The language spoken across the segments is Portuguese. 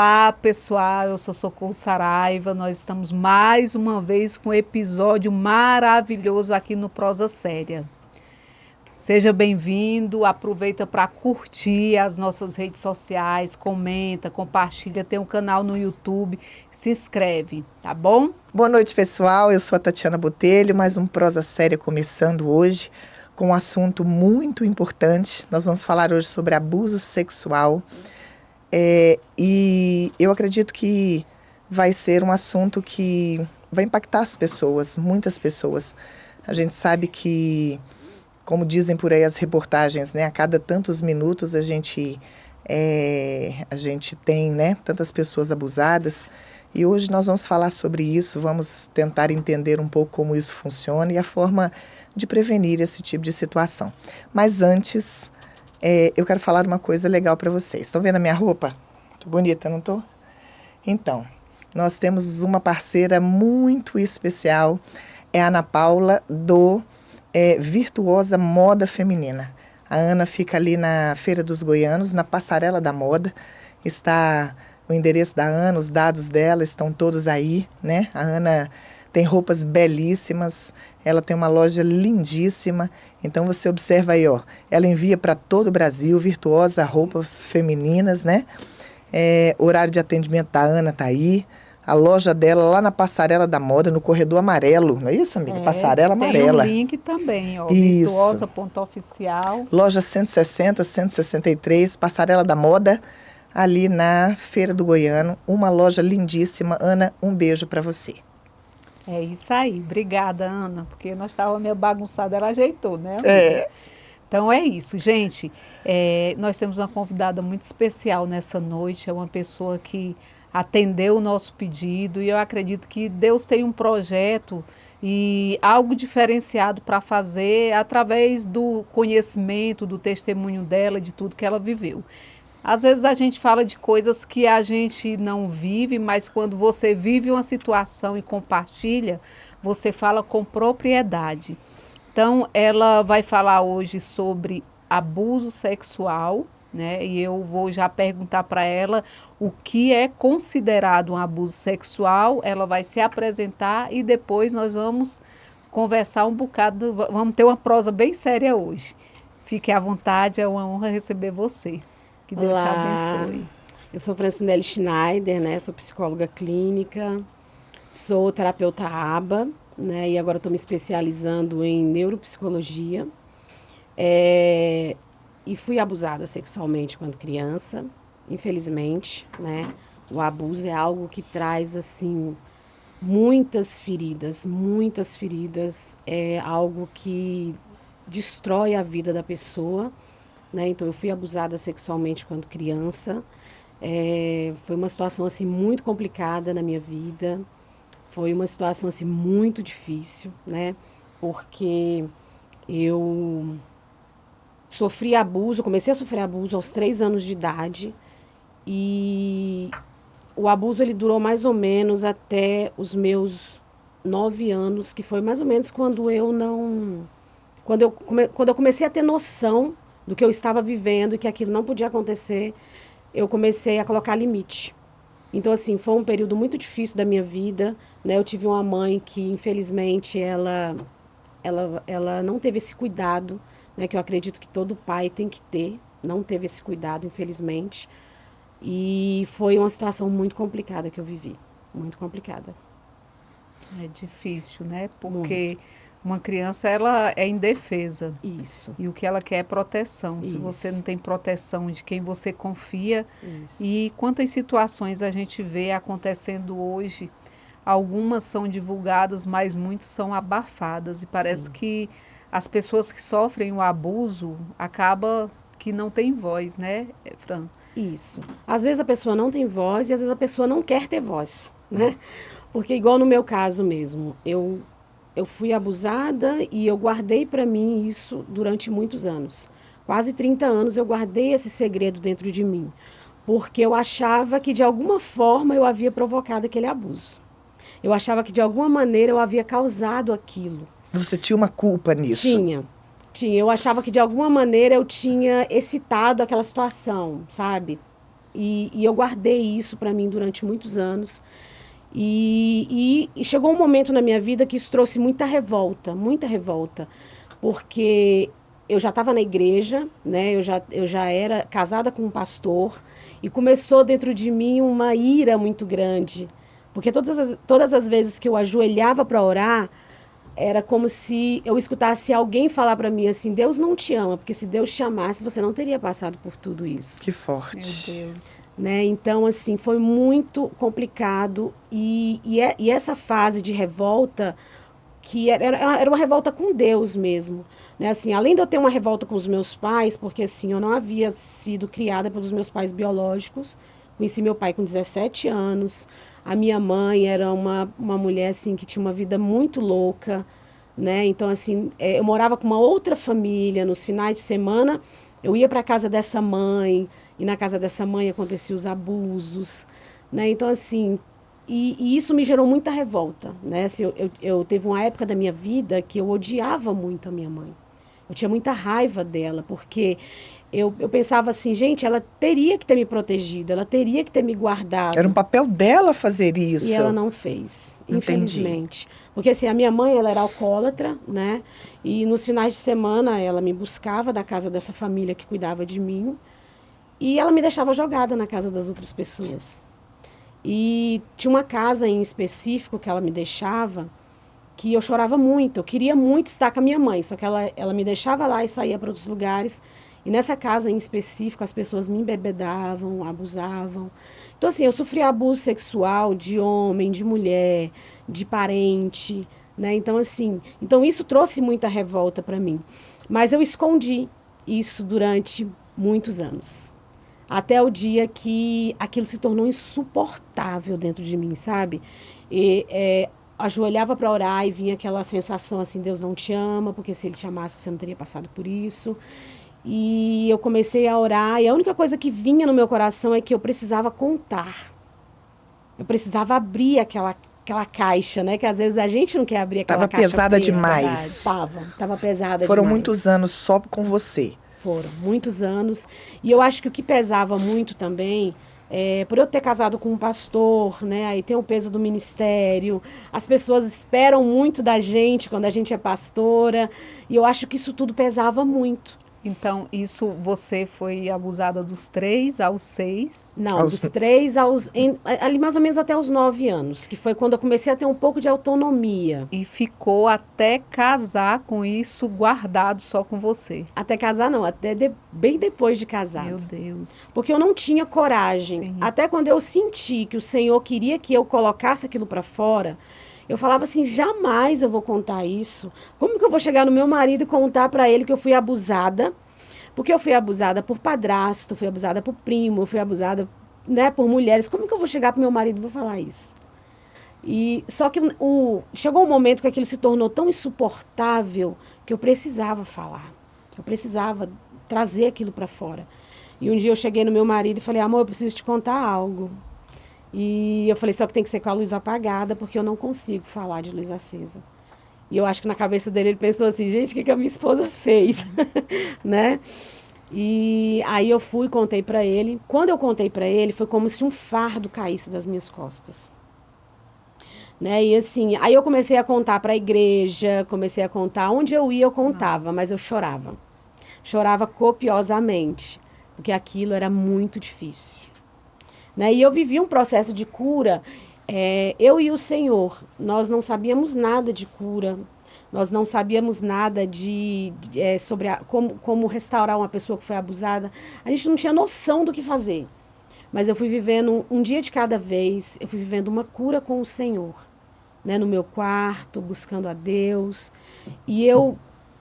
Olá, pessoal, eu sou Socorro Saraiva, nós estamos mais uma vez com um episódio maravilhoso aqui no Prosa Séria. Seja bem-vindo, aproveita para curtir as nossas redes sociais, comenta, compartilha, tem um canal no YouTube, se inscreve, tá bom? Boa noite, pessoal, eu sou a Tatiana Botelho, mais um Prosa Séria começando hoje com um assunto muito importante. Nós vamos falar hoje sobre abuso sexual. E eu acredito que vai ser um assunto que vai impactar as pessoas, muitas pessoas. A gente sabe que, como dizem por aí as reportagens, né, a cada tantos minutos a gente tem, né, tantas pessoas abusadas. E hoje nós vamos falar sobre isso, vamos tentar entender um pouco como isso funciona e a forma de prevenir esse tipo de situação. Mas antes, eu quero falar uma coisa legal para vocês. Estão vendo a minha roupa? Tô bonita, não tô? Então, nós temos uma parceira muito especial, é a Ana Paula, do Virtuosa Moda Feminina. A Ana fica ali na Feira dos Goianos, na Passarela da Moda. Está o endereço da Ana, os dados dela estão todos aí, né? A Ana tem roupas belíssimas, ela tem uma loja lindíssima. Então você observa aí, ó, ela envia para todo o Brasil, Virtuosa roupas femininas, né? Horário de atendimento da Ana tá aí. A loja dela lá na Passarela da Moda, no Corredor Amarelo, não é isso, amiga? Passarela Amarela. Tem um link também, ó, Isso. virtuosa.oficial. Loja 160, 163, Passarela da Moda, ali na Feira do Goiano. Uma loja lindíssima. Ana, um beijo para você. É isso aí, obrigada, Ana, porque nós estávamos meio bagunçados, ela ajeitou, né? Então é isso, gente, nós temos uma convidada muito especial nessa noite, é uma pessoa que atendeu o nosso pedido e eu acredito que Deus tem um projeto e algo diferenciado para fazer através do conhecimento, do testemunho dela, de tudo que ela viveu. Às vezes a gente fala de coisas que a gente não vive, mas quando você vive uma situação e compartilha, você fala com propriedade. Então, ela vai falar hoje sobre abuso sexual, né? E eu vou já perguntar para ela o que é considerado um abuso sexual. Ela vai se apresentar e depois nós vamos conversar um bocado, vamos ter uma prosa bem séria hoje. Fique à vontade, é uma honra receber você. Que Deus te abençoe. Eu sou Francinelli Schneider, né? Sou psicóloga clínica, sou terapeuta ABA, né? E agora estou me especializando em neuropsicologia. E fui abusada sexualmente quando criança, infelizmente, né? O abuso é algo que traz, assim, muitas feridas, é algo que destrói a vida da pessoa, né? Então, eu fui abusada sexualmente quando criança. Foi uma situação assim, muito complicada na minha vida. Foi uma situação assim, muito difícil, né? Porque eu sofri abuso, comecei a sofrer abuso aos 3 anos de idade. E o abuso ele durou mais ou menos até os meus 9 anos, que foi mais ou menos quando eu comecei a ter noção do que eu estava vivendo e que aquilo não podia acontecer, eu comecei a colocar limite. Então, assim, foi um período muito difícil da minha vida, né? Eu tive uma mãe que, infelizmente, ela não teve esse cuidado, né? Que eu acredito que todo pai tem que ter, não teve esse cuidado, infelizmente. E foi uma situação muito complicada que eu vivi, muito complicada. É difícil, né? Porque uma criança, ela é indefesa. Isso. E o que ela quer é proteção. Isso. Se você não tem proteção de quem você confia. Isso. E quantas situações a gente vê acontecendo hoje, algumas são divulgadas, mas muitas são abafadas. E parece Sim. que as pessoas que sofrem o abuso acabam que não tem voz, né, Fran? Isso. Às vezes a pessoa não tem voz e às vezes a pessoa não quer ter voz, né? Porque igual no meu caso mesmo, eu fui abusada e eu guardei para mim isso durante muitos anos. Quase 30 anos eu guardei esse segredo dentro de mim, porque eu achava que de alguma forma eu havia provocado aquele abuso. Eu achava que de alguma maneira eu havia causado aquilo. Você tinha uma culpa nisso? Tinha. Eu achava que de alguma maneira eu tinha excitado aquela situação, sabe? E eu guardei isso para mim durante muitos anos. E chegou um momento na minha vida que isso trouxe muita revolta, porque eu já estava na igreja, né? Eu já era casada com um pastor, e começou dentro de mim uma ira muito grande, porque todas as vezes que eu ajoelhava para orar, era como se eu escutasse alguém falar para mim assim: Deus não te ama, porque se Deus te amasse, você não teria passado por tudo isso. Que forte. Meu Deus. Né? Então, assim, foi muito complicado. E essa fase de revolta, que era uma revolta com Deus mesmo. Né? Assim, além de eu ter uma revolta com os meus pais, porque assim, eu não havia sido criada pelos meus pais biológicos. Conheci meu pai com 17 anos. A minha mãe era uma mulher assim, que tinha uma vida muito louca. Né? Então, assim, eu morava com uma outra família. Nos finais de semana, eu ia para a casa dessa mãe. E na casa dessa mãe aconteciam os abusos, né? Então, assim, e isso me gerou muita revolta, né? Assim, eu teve uma época da minha vida que eu odiava muito a minha mãe. Eu tinha muita raiva dela, porque eu pensava assim, gente, ela teria que ter me protegido, ela teria que ter me guardado. Era um papel dela fazer isso. E ela não fez, Entendi. infelizmente. Porque, assim, a minha mãe, ela era alcoólatra, né? E nos finais de semana, ela me buscava da casa dessa família que cuidava de mim. E ela me deixava jogada na casa das outras pessoas. E tinha uma casa em específico que ela me deixava, que eu chorava muito. Eu queria muito estar com a minha mãe, só que ela me deixava lá e saía para outros lugares. E nessa casa em específico, as pessoas me embebedavam, abusavam. Então, assim, eu sofria abuso sexual de homem, de mulher, de parente, né? Então, assim, isso trouxe muita revolta para mim. Mas eu escondi isso durante muitos anos. Até o dia que aquilo se tornou insuportável dentro de mim, sabe? Ajoelhava para orar e vinha aquela sensação assim, Deus não te ama, porque se Ele te amasse você não teria passado por isso. E eu comecei a orar e a única coisa que vinha no meu coração é que eu precisava contar. Eu precisava abrir aquela caixa, né? Que às vezes a gente não quer abrir aquela caixa. Estava pesada demais. Estava pesada Foram demais. muitos anos só com você. Foram muitos anos. E eu acho que o que pesava muito também, por eu ter casado com um pastor, né? Aí tem o peso do ministério. As pessoas esperam muito da gente quando a gente é pastora. E eu acho que isso tudo pesava muito. Então, você foi abusada dos 3 aos 6? Não, dos 3 ali mais ou menos até os 9 anos, que foi quando eu comecei a ter um pouco de autonomia. E ficou até casar com isso guardado só com você? Até casar não, bem depois de casar. Meu Deus. Porque eu não tinha coragem. Sim. Até quando eu senti que o Senhor queria que eu colocasse aquilo para fora, eu falava assim, jamais eu vou contar isso. Como que eu vou chegar no meu marido e contar para ele que eu fui abusada? Porque eu fui abusada por padrasto, fui abusada por primo, fui abusada, né, por mulheres. Como que eu vou chegar pro meu marido e vou falar isso? E só que chegou um momento que aquilo se tornou tão insuportável que eu precisava falar. Eu precisava trazer aquilo para fora. E um dia eu cheguei no meu marido e falei, amor, eu preciso te contar algo. E eu falei, só que tem que ser com a luz apagada, porque eu não consigo falar de luz acesa. E eu acho que na cabeça dele ele pensou assim, gente, o que a minha esposa fez? Né? E aí eu fui e contei para ele. Quando eu contei para ele, foi como se um fardo caísse das minhas costas. Né? E assim, aí eu comecei a contar para a igreja, comecei a contar. Onde eu ia, eu contava, mas eu chorava. Chorava copiosamente, porque aquilo era muito difícil. Né? E eu vivi um processo de cura. Eu e o Senhor, nós não sabíamos nada de cura, nós não sabíamos nada sobre como restaurar uma pessoa que foi abusada. A gente não tinha noção do que fazer. Mas eu fui vivendo um dia de cada vez, eu fui vivendo uma cura com o Senhor. Né, no meu quarto, buscando a Deus. E eu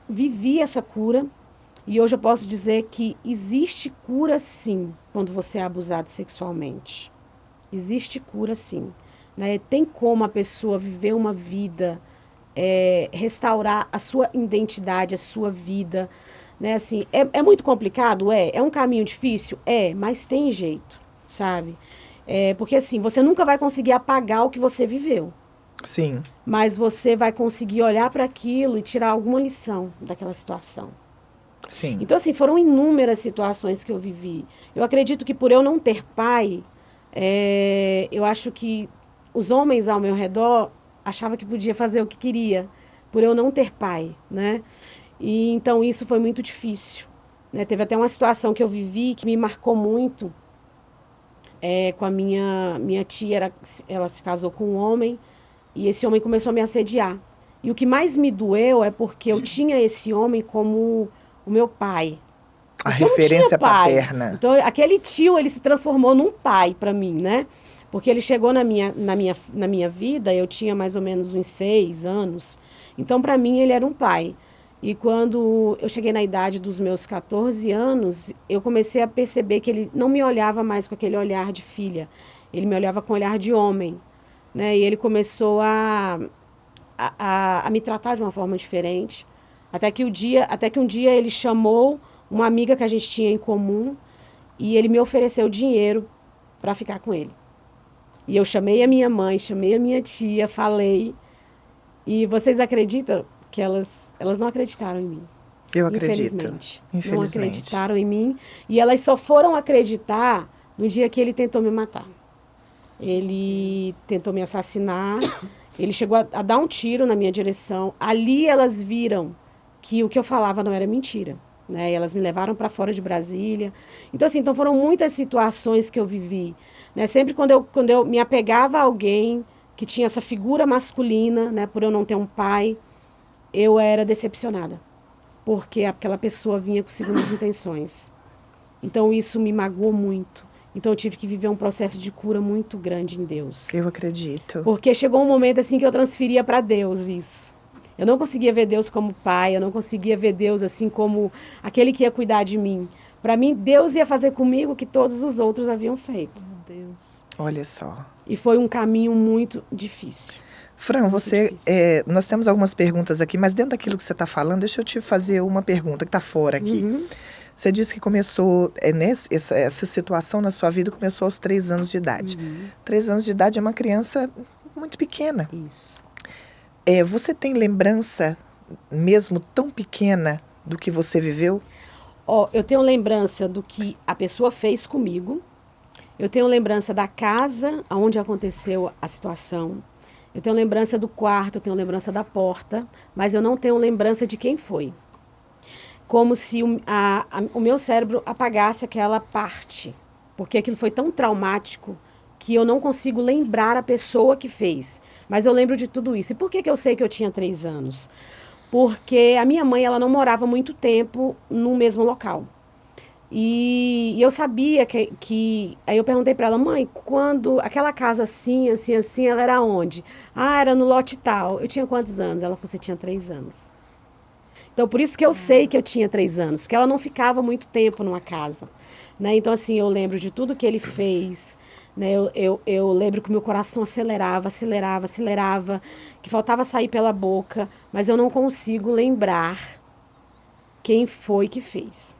vivi essa cura. E hoje eu posso dizer que existe cura, sim, quando você é abusado sexualmente. Existe cura, sim. Né? Tem como a pessoa viver uma vida, restaurar a sua identidade, a sua vida. Né? Assim, é muito complicado? É um caminho difícil? Mas tem jeito, sabe? Porque assim, você nunca vai conseguir apagar o que você viveu. Sim. Mas você vai conseguir olhar para aquilo e tirar alguma lição daquela situação. Sim. Então, assim, foram inúmeras situações que eu vivi. Eu acredito que por eu não ter pai, eu acho que os homens ao meu redor achavam que podia fazer o que queria, por eu não ter pai, né? E então isso foi muito difícil, né? Teve até uma situação que eu vivi que me marcou muito, com a minha tia, ela se casou com um homem e esse homem começou a me assediar. E o que mais me doeu é porque eu tinha esse homem como o meu pai. A Porque eu não referência tinha pai. paterna. Então, aquele tio, ele se transformou num pai para mim, né? Porque ele chegou na minha vida, eu tinha mais ou menos uns 6 anos. Então, para mim, ele era um pai. E quando eu cheguei na idade dos meus 14 anos, eu comecei a perceber que ele não me olhava mais com aquele olhar de filha. Ele me olhava com olhar de homem, né? E ele começou a me tratar de uma forma diferente. Até que um dia ele chamou uma amiga que a gente tinha em comum e ele me ofereceu dinheiro para ficar com ele. E eu chamei a minha mãe, chamei a minha tia, falei. E vocês acreditam que elas não acreditaram em mim? Eu acredito. Infelizmente. Não Infelizmente. acreditaram em mim. E elas só foram acreditar no dia que ele tentou me matar. Ele tentou me assassinar. Ele chegou a dar um tiro na minha direção. Ali elas viram que o que eu falava não era mentira, né? E elas me levaram para fora de Brasília. Então, assim, foram muitas situações que eu vivi, né? Sempre quando eu me apegava a alguém que tinha essa figura masculina, né? Por eu não ter um pai, eu era decepcionada. Porque aquela pessoa vinha com segundas intenções. Então, isso me magoou muito. Então, eu tive que viver um processo de cura muito grande em Deus. Eu acredito. Porque chegou um momento assim que eu transferia para Deus isso. Eu não conseguia ver Deus como pai, eu não conseguia ver Deus assim como aquele que ia cuidar de mim. Para mim, Deus ia fazer comigo o que todos os outros haviam feito. Meu Deus. Olha só. E foi um caminho muito difícil. Fran, nós temos algumas perguntas aqui, mas dentro daquilo que você está falando, deixa eu te fazer uma pergunta que está fora aqui. Uhum. Você disse que começou, essa situação na sua vida começou aos 3 anos de idade. 3 anos de idade é uma criança muito pequena. Isso. Você tem lembrança, mesmo tão pequena, do que você viveu? Eu tenho lembrança do que a pessoa fez comigo. Eu tenho lembrança da casa onde aconteceu a situação. Eu tenho lembrança do quarto, eu tenho lembrança da porta, mas eu não tenho lembrança de quem foi. Como se o meu cérebro apagasse aquela parte, porque aquilo foi tão traumático que eu não consigo lembrar a pessoa que fez. Mas eu lembro de tudo isso. E por que eu sei que eu tinha 3 anos? Porque a minha mãe, ela não morava muito tempo no mesmo local. E eu sabia que... Aí eu perguntei para ela, mãe, quando aquela casa assim, assim, assim, ela era onde? Ah, era no lote tal. Eu tinha quantos anos? Ela falou, você tinha 3 anos. Então, por isso que eu sei que eu tinha 3 anos, porque ela não ficava muito tempo numa casa, né? Então, assim, eu lembro de tudo que ele fez, né? Eu lembro que o meu coração acelerava, que faltava sair pela boca, mas eu não consigo lembrar quem foi que fez.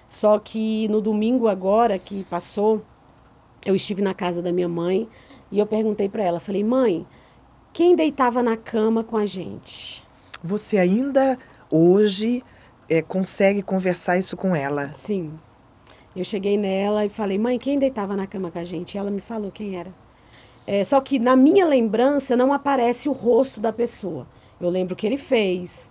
Só que no domingo agora que passou, eu estive na casa da minha mãe e eu perguntei para ela, falei, mãe, quem deitava na cama com a gente? Você ainda hoje consegue conversar isso com ela? Sim. Eu cheguei nela e falei, mãe, quem deitava na cama com a gente? E ela me falou quem era. Só que na minha lembrança não aparece o rosto da pessoa. Eu lembro o que ele fez,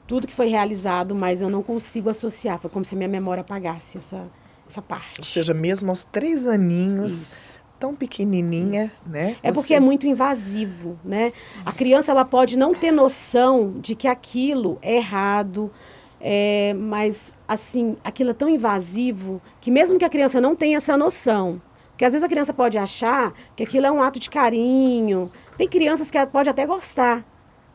tudo que foi realizado, mas eu não consigo associar. Foi como se a minha memória apagasse essa parte. Ou seja, mesmo aos 3 aninhos, Isso. tão pequenininha, Isso. né? Porque é muito invasivo, né? A criança, ela pode não ter noção de que aquilo é errado, mas, assim, aquilo é tão invasivo que mesmo que a criança não tenha essa noção, porque às vezes a criança pode achar que aquilo é um ato de carinho. Tem crianças que pode até gostar,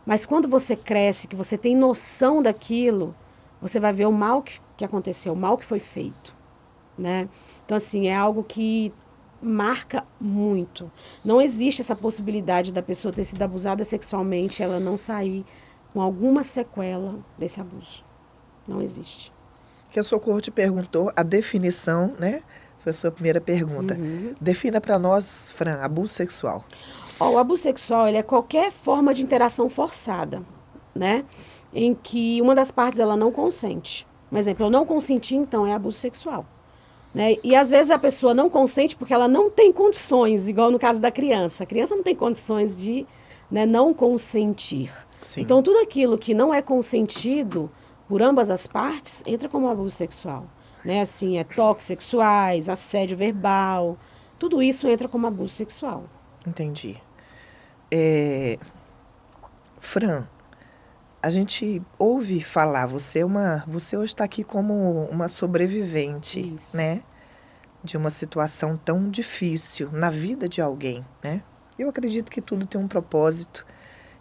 mas quando você cresce, que você tem noção daquilo, você vai ver o mal que aconteceu, o mal que foi feito, né? Então, assim, é algo que marca muito. Não existe essa possibilidade da pessoa ter sido abusada sexualmente, ela não sair com alguma sequela desse abuso. Não existe. Uhum. Defina para nós, Fran, abuso sexual. O abuso sexual, ele é qualquer forma de interação forçada, né? Em que uma das partes ela não consente. Um exemplo, eu não consenti, então é abuso sexual. Né? E às vezes a pessoa não consente porque ela não tem condições, igual no caso da criança. A criança não tem condições de, né, não consentir. Sim. Então tudo aquilo que não é consentido por ambas as partes entra como abuso sexual. Né? Assim, toques sexuais, assédio verbal, tudo isso entra como abuso sexual. Entendi. Fran, a gente ouve falar, você hoje está aqui como uma sobrevivente, Isso. né? De uma situação tão difícil na vida de alguém, né? Eu acredito que tudo tem um propósito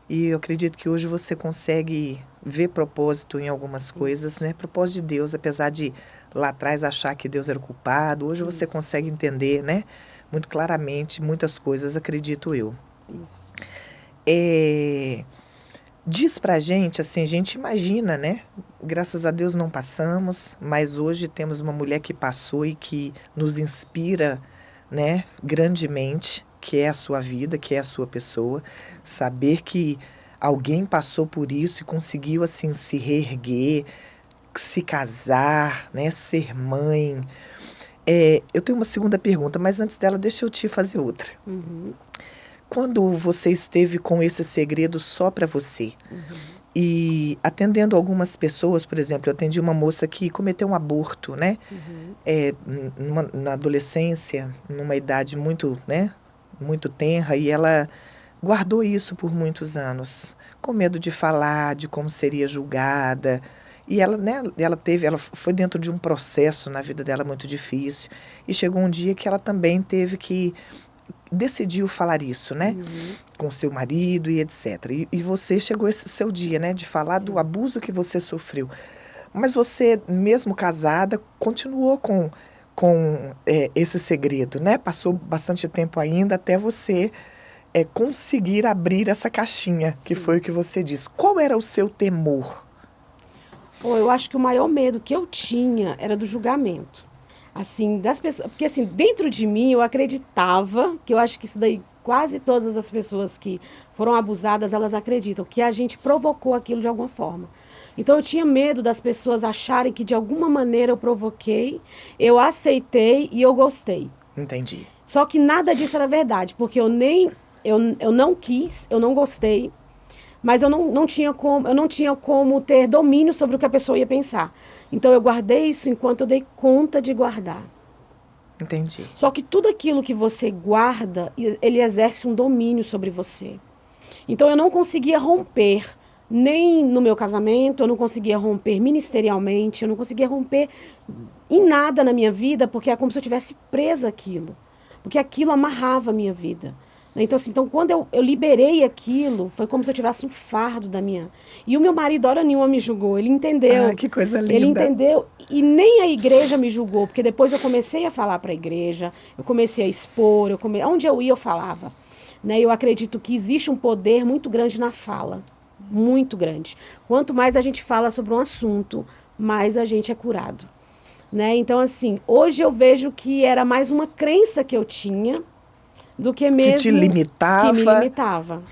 e eu acredito que hoje você consegue ver propósito em algumas coisas, né? Propósito de Deus, apesar de lá atrás achar que Deus era o culpado, hoje você consegue entender, né? Muito claramente muitas coisas, acredito eu. Isso. Diz pra gente, assim, a gente imagina, né? Graças a Deus não passamos, mas hoje temos uma mulher que passou e que nos inspira, né, grandemente, que é a sua vida, que é a sua pessoa. Saber que alguém passou por isso e conseguiu, assim, se reerguer, se casar, né, ser mãe. Eu tenho uma segunda pergunta, mas antes dela, deixa eu te fazer outra. Uhum. Quando você esteve com esse segredo só para você, e atendendo algumas pessoas, por exemplo, eu atendi uma moça que cometeu um aborto, né? Na adolescência, numa idade muito, né, muito tenra, e ela guardou isso por muitos anos, com medo de falar, de como seria julgada. E ela, né, ela foi dentro de um processo na vida dela muito difícil, e chegou um dia que ela também teve que decidiu falar isso, né? Com seu marido e etc. E você chegou esse seu dia, né? De falar do abuso que você sofreu. Mas você, mesmo casada, continuou com esse segredo, né? Passou bastante tempo ainda até você conseguir abrir essa caixinha, que foi o que você disse. Qual era o seu temor? Eu acho que o maior medo que eu tinha era do julgamento. Assim, das pessoas, porque assim, dentro de mim eu acreditava, que eu acho que isso daí quase todas as pessoas que foram abusadas, elas acreditam que a gente provocou aquilo de alguma forma. Então eu tinha medo das pessoas acharem que de alguma maneira eu provoquei, eu aceitei e eu gostei. Entendi. Só que nada disso era verdade, porque eu não quis, eu não gostei, mas eu não tinha como ter domínio sobre o que a pessoa ia pensar. Então eu guardei isso enquanto eu dei conta de guardar. Entendi. Só que tudo aquilo que você guarda, ele exerce um domínio sobre você. Então eu não conseguia romper, nem no meu casamento, eu não conseguia romper ministerialmente, eu não conseguia romper em nada na minha vida, porque é como se eu tivesse presa aquilo. Porque aquilo amarrava a minha vida. Então, assim, quando eu liberei aquilo, foi como se eu tivesse um fardo da minha... E o meu marido, hora nenhuma, me julgou. Ele entendeu. Ah, que coisa linda. Ele entendeu. E nem a igreja me julgou, porque depois eu comecei a falar para a igreja, eu comecei a expor, onde eu ia, eu falava. Né? Eu acredito que existe um poder muito grande na fala. Muito grande. Quanto mais a gente fala sobre um assunto, mais a gente é curado. Né? Então, assim, hoje eu vejo que era mais uma crença que eu tinha do que mesmo que te limitava. Que me limitava.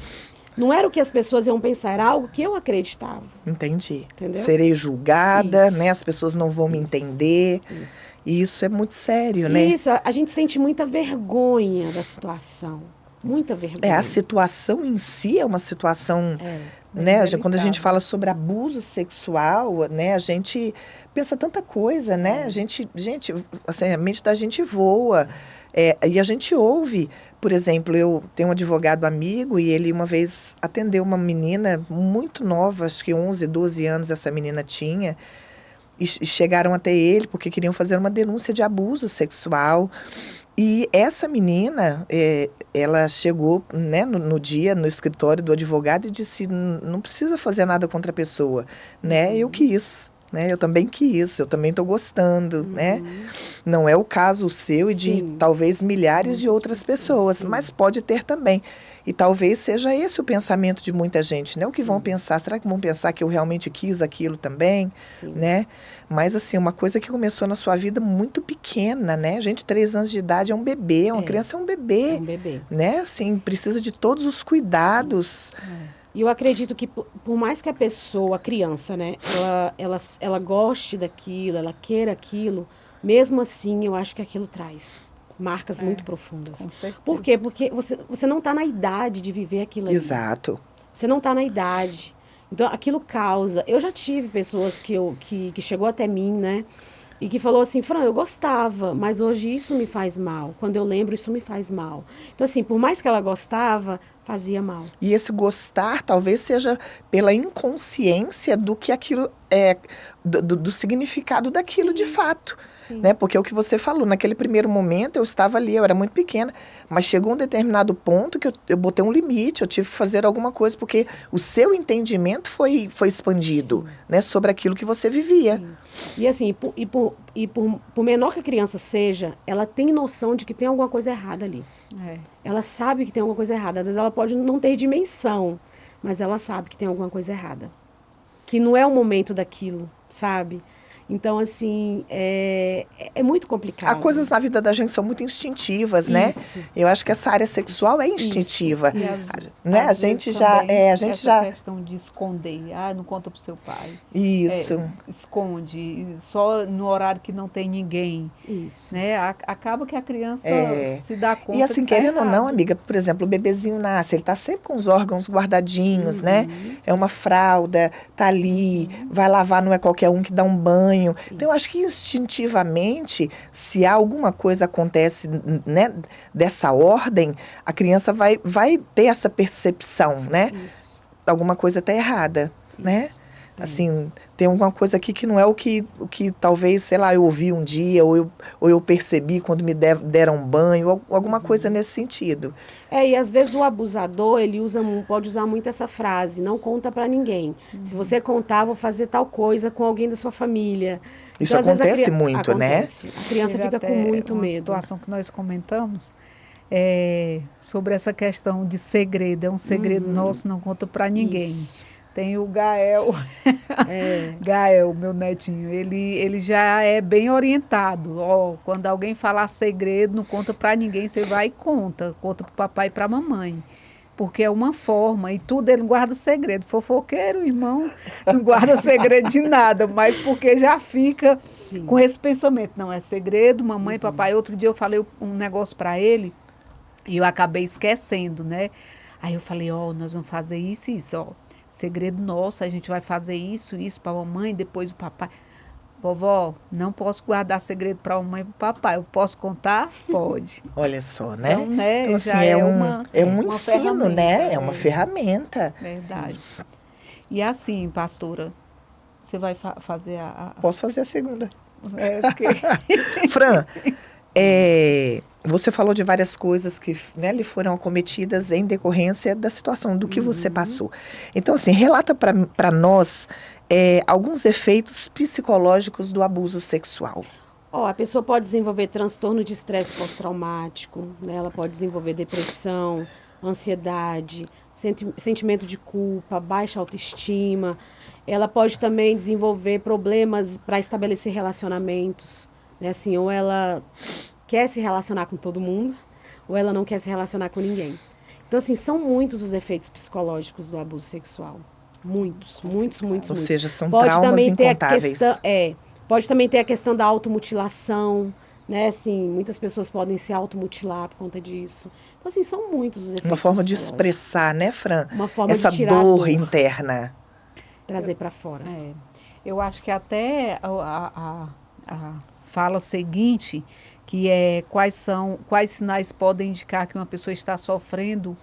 Não era o que as pessoas iam pensar, era algo que eu acreditava. Entendi. Entendeu? Serei julgada, Isso. né? As pessoas não vão me entender. Isso. E isso é muito sério, né? Isso, a gente sente muita vergonha da situação. Muita vergonha. A situação em si é uma situação, né? Quando a gente fala sobre abuso sexual, né? A gente pensa tanta coisa, né? A gente, assim, a mente da gente voa. E a gente ouve, por exemplo, eu tenho um advogado amigo e ele uma vez atendeu uma menina muito nova, acho que 11, 12 anos essa menina tinha, e chegaram até ele porque queriam fazer uma denúncia de abuso sexual. E essa menina, ela chegou, né, no dia, no escritório do advogado e disse, não precisa fazer nada contra a pessoa, né? Eu quis. Né? Eu também quis, eu também estou gostando, né? Não é o caso seu e de talvez milhares de outras pessoas, mas pode ter também. E talvez seja esse o pensamento de muita gente, né? O que vão pensar? Será que vão pensar que eu realmente quis aquilo também, né? Mas assim, uma coisa que começou na sua vida muito pequena, né? Gente, 3 anos de idade é um bebê, uma criança é um bebê. É um bebê. Né? Assim, precisa de todos os cuidados. E eu acredito que por mais que a pessoa, a criança, né, ela goste daquilo, ela queira aquilo, mesmo assim eu acho que aquilo traz marcas muito profundas. Com certeza. Por quê? Porque você não está na idade de viver aquilo ali. Exato. Você não está na idade. Então aquilo causa. Eu já tive pessoas que chegou até mim, né? E que falou assim, Fran, eu gostava, mas hoje isso me faz mal. Quando eu lembro, isso me faz mal. Então, assim, por mais que ela gostava, fazia mal. E esse gostar talvez seja pela inconsciência do que aquilo é, do significado daquilo de fato. Né? Porque é o que você falou, naquele primeiro momento eu estava ali, eu era muito pequena, mas chegou um determinado ponto que eu botei um limite, eu tive que fazer alguma coisa, porque o seu entendimento foi expandido, né, sobre aquilo que você vivia. Sim. E assim, por menor que a criança seja, ela tem noção de que tem alguma coisa errada ali. Ela sabe que tem alguma coisa errada. Às vezes ela pode não ter dimensão, mas ela sabe que tem alguma coisa errada. Que não é o momento daquilo, sabe? Então, assim, é muito complicado. Há coisas na vida da gente que são muito instintivas, né? Isso. Eu acho que essa área sexual é instintiva. Né? A gente já... questão de esconder. Não conta pro seu pai. Isso. Esconde. Só no horário que não tem ninguém. Isso. Né? Acaba que a criança se dá conta. E assim, que querendo tá ou não, amiga, por exemplo, o bebezinho nasce, ele tá sempre com os órgãos guardadinhos, né? É uma fralda, tá ali, vai lavar, não é qualquer um que dá um banho. Então, eu acho que instintivamente, se alguma coisa acontece, né, dessa ordem, a criança vai ter essa percepção, né? Isso. Alguma coisa está errada, né? Assim, tem alguma coisa aqui que não é o que talvez, sei lá, eu ouvi um dia, ou eu percebi quando me deram um banho, ou alguma coisa nesse sentido. E às vezes o abusador, ele pode usar muito essa frase, não conta pra ninguém. Se você contar, vou fazer tal coisa com alguém da sua família. Isso então, acontece muito, acontece, né? A criança fica com muito uma medo. Situação que nós comentamos sobre essa questão de segredo. É um segredo nosso, não conta pra ninguém. Isso. Tem o Gael, Gael, meu netinho, ele já é bem orientado. Quando alguém falar segredo, não conta para ninguém, você vai e conta para o papai e para a mamãe. Porque é uma forma, e tudo ele guarda segredo. Fofoqueiro, irmão, não guarda segredo de nada, mas porque já fica com esse pensamento. Não, é segredo, mamãe e papai. Outro dia eu falei um negócio para ele e eu acabei esquecendo, né? Aí eu falei, nós vamos fazer isso e isso, segredo nosso, a gente vai fazer isso para a mamãe, depois o papai. Vovó, não posso guardar segredo para a mamãe e para o papai. Eu posso contar? Pode. Olha só, né? Então, né, então já assim, um ensino, né? É uma ferramenta. Verdade. Sim. E assim, pastora, você vai fazer Posso fazer a segunda. Porque... Fran, você falou de várias coisas que, né, lhe foram acometidas em decorrência da situação, do que você passou. Então, assim, relata para nós alguns efeitos psicológicos do abuso sexual. A pessoa pode desenvolver transtorno de estresse pós-traumático, né? Ela pode desenvolver depressão, ansiedade, sentimento de culpa, baixa autoestima. Ela pode também desenvolver problemas para estabelecer relacionamentos, né? Assim, ou ela quer se relacionar com todo mundo, ou ela não quer se relacionar com ninguém. Então, assim, são muitos os efeitos psicológicos do abuso sexual. Muitos. Ou seja, são traumas incontáveis. Pode também ter a questão da automutilação, né? Assim, muitas pessoas podem se automutilar por conta disso. Então, assim, são muitos os efeitos. Uma forma de expressar, né, Fran? Uma forma essa de tirar dor interna. Trazer para fora. Eu acho que até a fala seguinte, que é quais sinais podem indicar que uma pessoa está sofrendo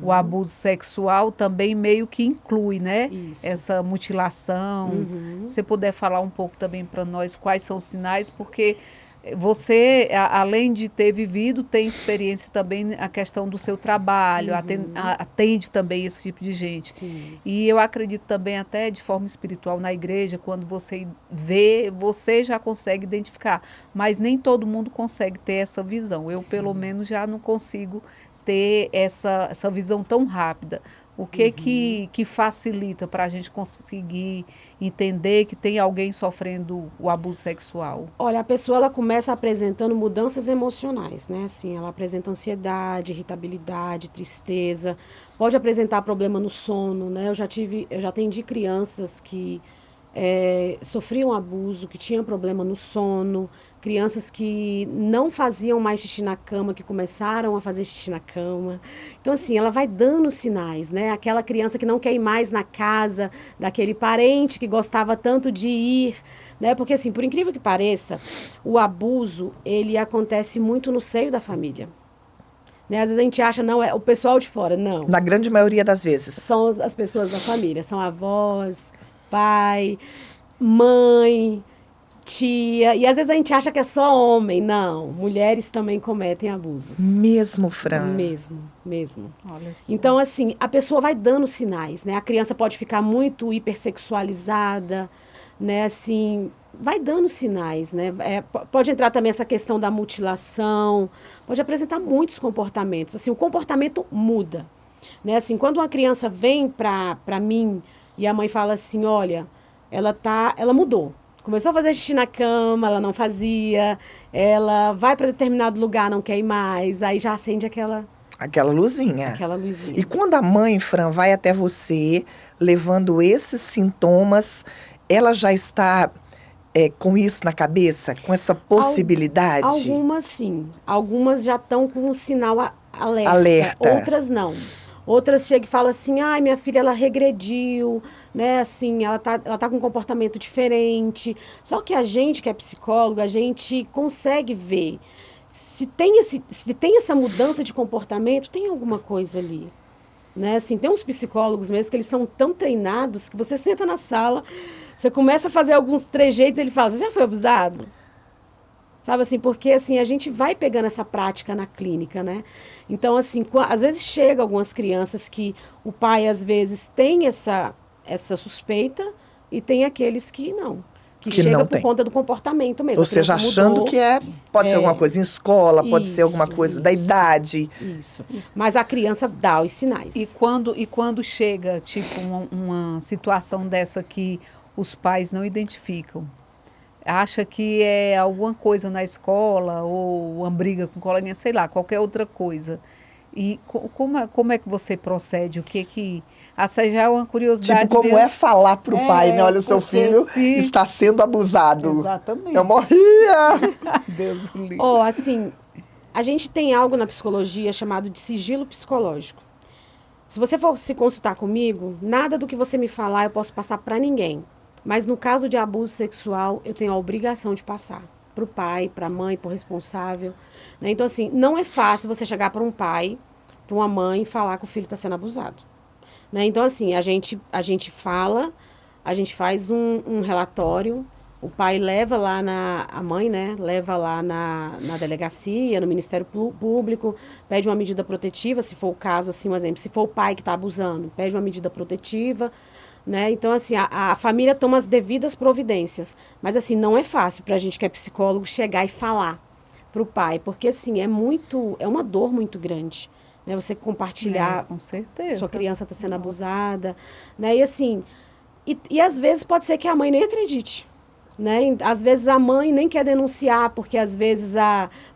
o abuso sexual, também meio que inclui, né? Isso. Essa mutilação. Se você puder falar um pouco também para nós quais são os sinais, porque você, além de ter vivido, tem experiência também a questão do seu trabalho, atende também esse tipo de gente. Sim. E eu acredito também até de forma espiritual na igreja, quando você vê, você já consegue identificar, mas nem todo mundo consegue ter essa visão. Eu, pelo menos, já não consigo ter essa visão tão rápida. O que facilita para a gente conseguir entender que tem alguém sofrendo o abuso sexual? Olha, a pessoa ela começa apresentando mudanças emocionais, né? Assim, ela apresenta ansiedade, irritabilidade, tristeza, pode apresentar problema no sono, né? Eu já atendi crianças que sofriam abuso, que tinham problema no sono, crianças que não faziam mais xixi na cama, que começaram a fazer xixi na cama. Então, assim, ela vai dando sinais, né? Aquela criança que não quer ir mais na casa daquele parente que gostava tanto de ir, né? Porque, assim, por incrível que pareça, o abuso, ele acontece muito no seio da família. Né? Às vezes a gente acha, não, é o pessoal de fora. Não. Na grande maioria das vezes. São as pessoas da família, são avós, pai, mãe, tia. E às vezes a gente acha que é só homem. Não, mulheres também cometem abusos. Mesmo, Fran? Mesmo. Olha só. Então, assim, a pessoa vai dando sinais, né? A criança pode ficar muito hipersexualizada, né? Assim, vai dando sinais, né? Pode entrar também essa questão da mutilação, pode apresentar muitos comportamentos. Assim, o comportamento muda, né? Assim, quando uma criança vem para mim e a mãe fala assim, olha, ela mudou. Começou a fazer xixi na cama, ela não fazia, ela vai para determinado lugar, não quer ir mais, aí já acende aquela luzinha. Aquela luzinha. E quando a mãe, Fran, vai até você, levando esses sintomas, ela já está com isso na cabeça, com essa possibilidade? Algumas sim. Algumas já estão com um sinal alerta. Outras não. Outras chegam e falam assim, ai, minha filha, ela regrediu, né, assim, ela tá com um comportamento diferente. Só que a gente que é psicólogo, a gente consegue ver se tem essa mudança de comportamento, tem alguma coisa ali. Né? Assim, tem uns psicólogos mesmo que eles são tão treinados que você senta na sala, você começa a fazer alguns trejeitos e ele fala, você já foi abusado? Sabe assim, porque assim, a gente vai pegando essa prática na clínica, né? Então, assim, às vezes chega algumas crianças que o pai, às vezes, tem essa suspeita e tem aqueles que não. Que chega por conta do comportamento mesmo. Ou seja, achando que pode ser alguma coisa em escola, pode ser alguma coisa da idade. Isso. Mas a criança dá os sinais. E quando chega, tipo, uma situação dessa que os pais não identificam, acha que é alguma coisa na escola ou uma briga com coleguinha, sei lá, qualquer outra coisa. E como é que você procede? O que essa já é uma curiosidade. Tipo, como mesmo. é falar pro pai, né? Olha, seu filho está sendo abusado. Exatamente. Eu morria! Deus me livre. Assim, a gente tem algo na psicologia chamado de sigilo psicológico. Se você for se consultar comigo, nada do que você me falar eu posso passar para ninguém. Mas no caso de abuso sexual, eu tenho a obrigação de passar para o pai, para a mãe, para o responsável. Né? Então, assim, não é fácil você chegar para um pai, para uma mãe e falar que o filho está sendo abusado. Né? Então, assim, a gente fala, a gente faz um relatório, o pai leva lá a mãe, né, leva lá na delegacia, no Ministério Público, pede uma medida protetiva, se for o caso, assim, um exemplo, se for o pai que está abusando, pede uma medida protetiva, né? Então, assim, a família toma as devidas providências, mas, assim, não é fácil para a gente que é psicólogo chegar e falar para o pai, porque, assim, é uma dor muito grande. Né, você compartilhar, com certeza, sua criança está sendo abusada, né? E assim, e às vezes pode ser que a mãe nem acredite, né? Às vezes a mãe nem quer denunciar, porque às vezes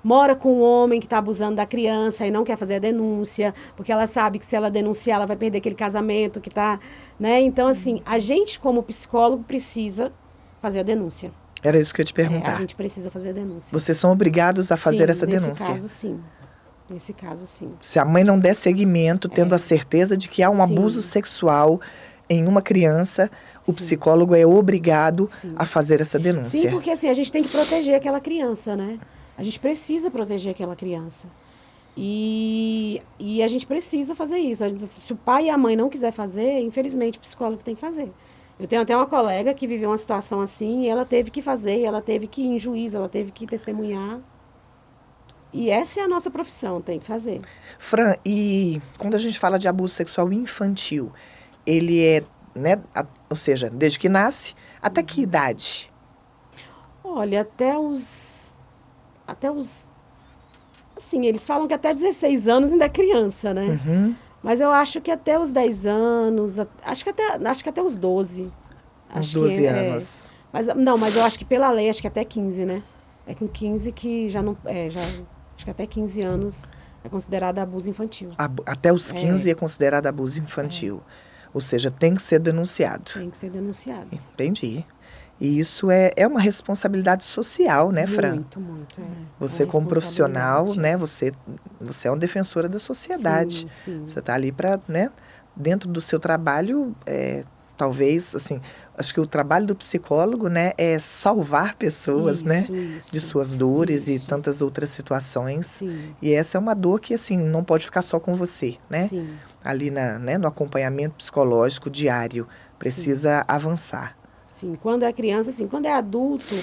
mora com um homem que está abusando da criança e não quer fazer a denúncia, porque ela sabe que se ela denunciar ela vai perder aquele casamento que está, né? Então assim, a gente como psicólogo precisa fazer a denúncia. Era isso que eu ia te perguntar. A gente precisa fazer a denúncia. Vocês são obrigados a fazer essa denúncia? Nesse caso, sim. Nesse caso, sim. Se a mãe não der seguimento, tendo a certeza de que há um abuso sexual em uma criança, o psicólogo é obrigado a fazer essa denúncia. Sim, porque assim, a gente tem que proteger aquela criança, né? A gente precisa proteger aquela criança. E a gente precisa fazer isso. Se o pai e a mãe não quiser fazer, infelizmente o psicólogo tem que fazer. Eu tenho até uma colega que viveu uma situação assim e ela teve que fazer, ela teve que ir em juízo, ela teve que testemunhar. E essa é a nossa profissão, tem que fazer. Fran, e quando a gente fala de abuso sexual infantil, ele é, né, ou seja, desde que nasce, até que idade? Olha, até os assim, eles falam que até 16 anos ainda é criança, né? Uhum. Mas eu acho que até os 10 anos, acho que até os 12. Uns 12 anos. Mas eu acho que pela lei, acho que até 15, né? É com 15 que já não. Acho que até 15 anos é considerado abuso infantil. Até os 15 é considerado abuso infantil. Ou seja, tem que ser denunciado. Tem que ser denunciado. Entendi. E isso é uma responsabilidade social, né, Fran? Muito, muito. Você como profissional, né, você é uma defensora da sociedade. Sim. Você está ali para, né, dentro do seu trabalho, talvez, assim, acho que o trabalho do psicólogo, né, é salvar pessoas, né, de suas dores e tantas outras situações. Sim. E essa é uma dor que, assim, não pode ficar só com você, né? Sim. Ali né, no acompanhamento psicológico diário, precisa avançar. Sim, quando é criança, assim, quando é adulto,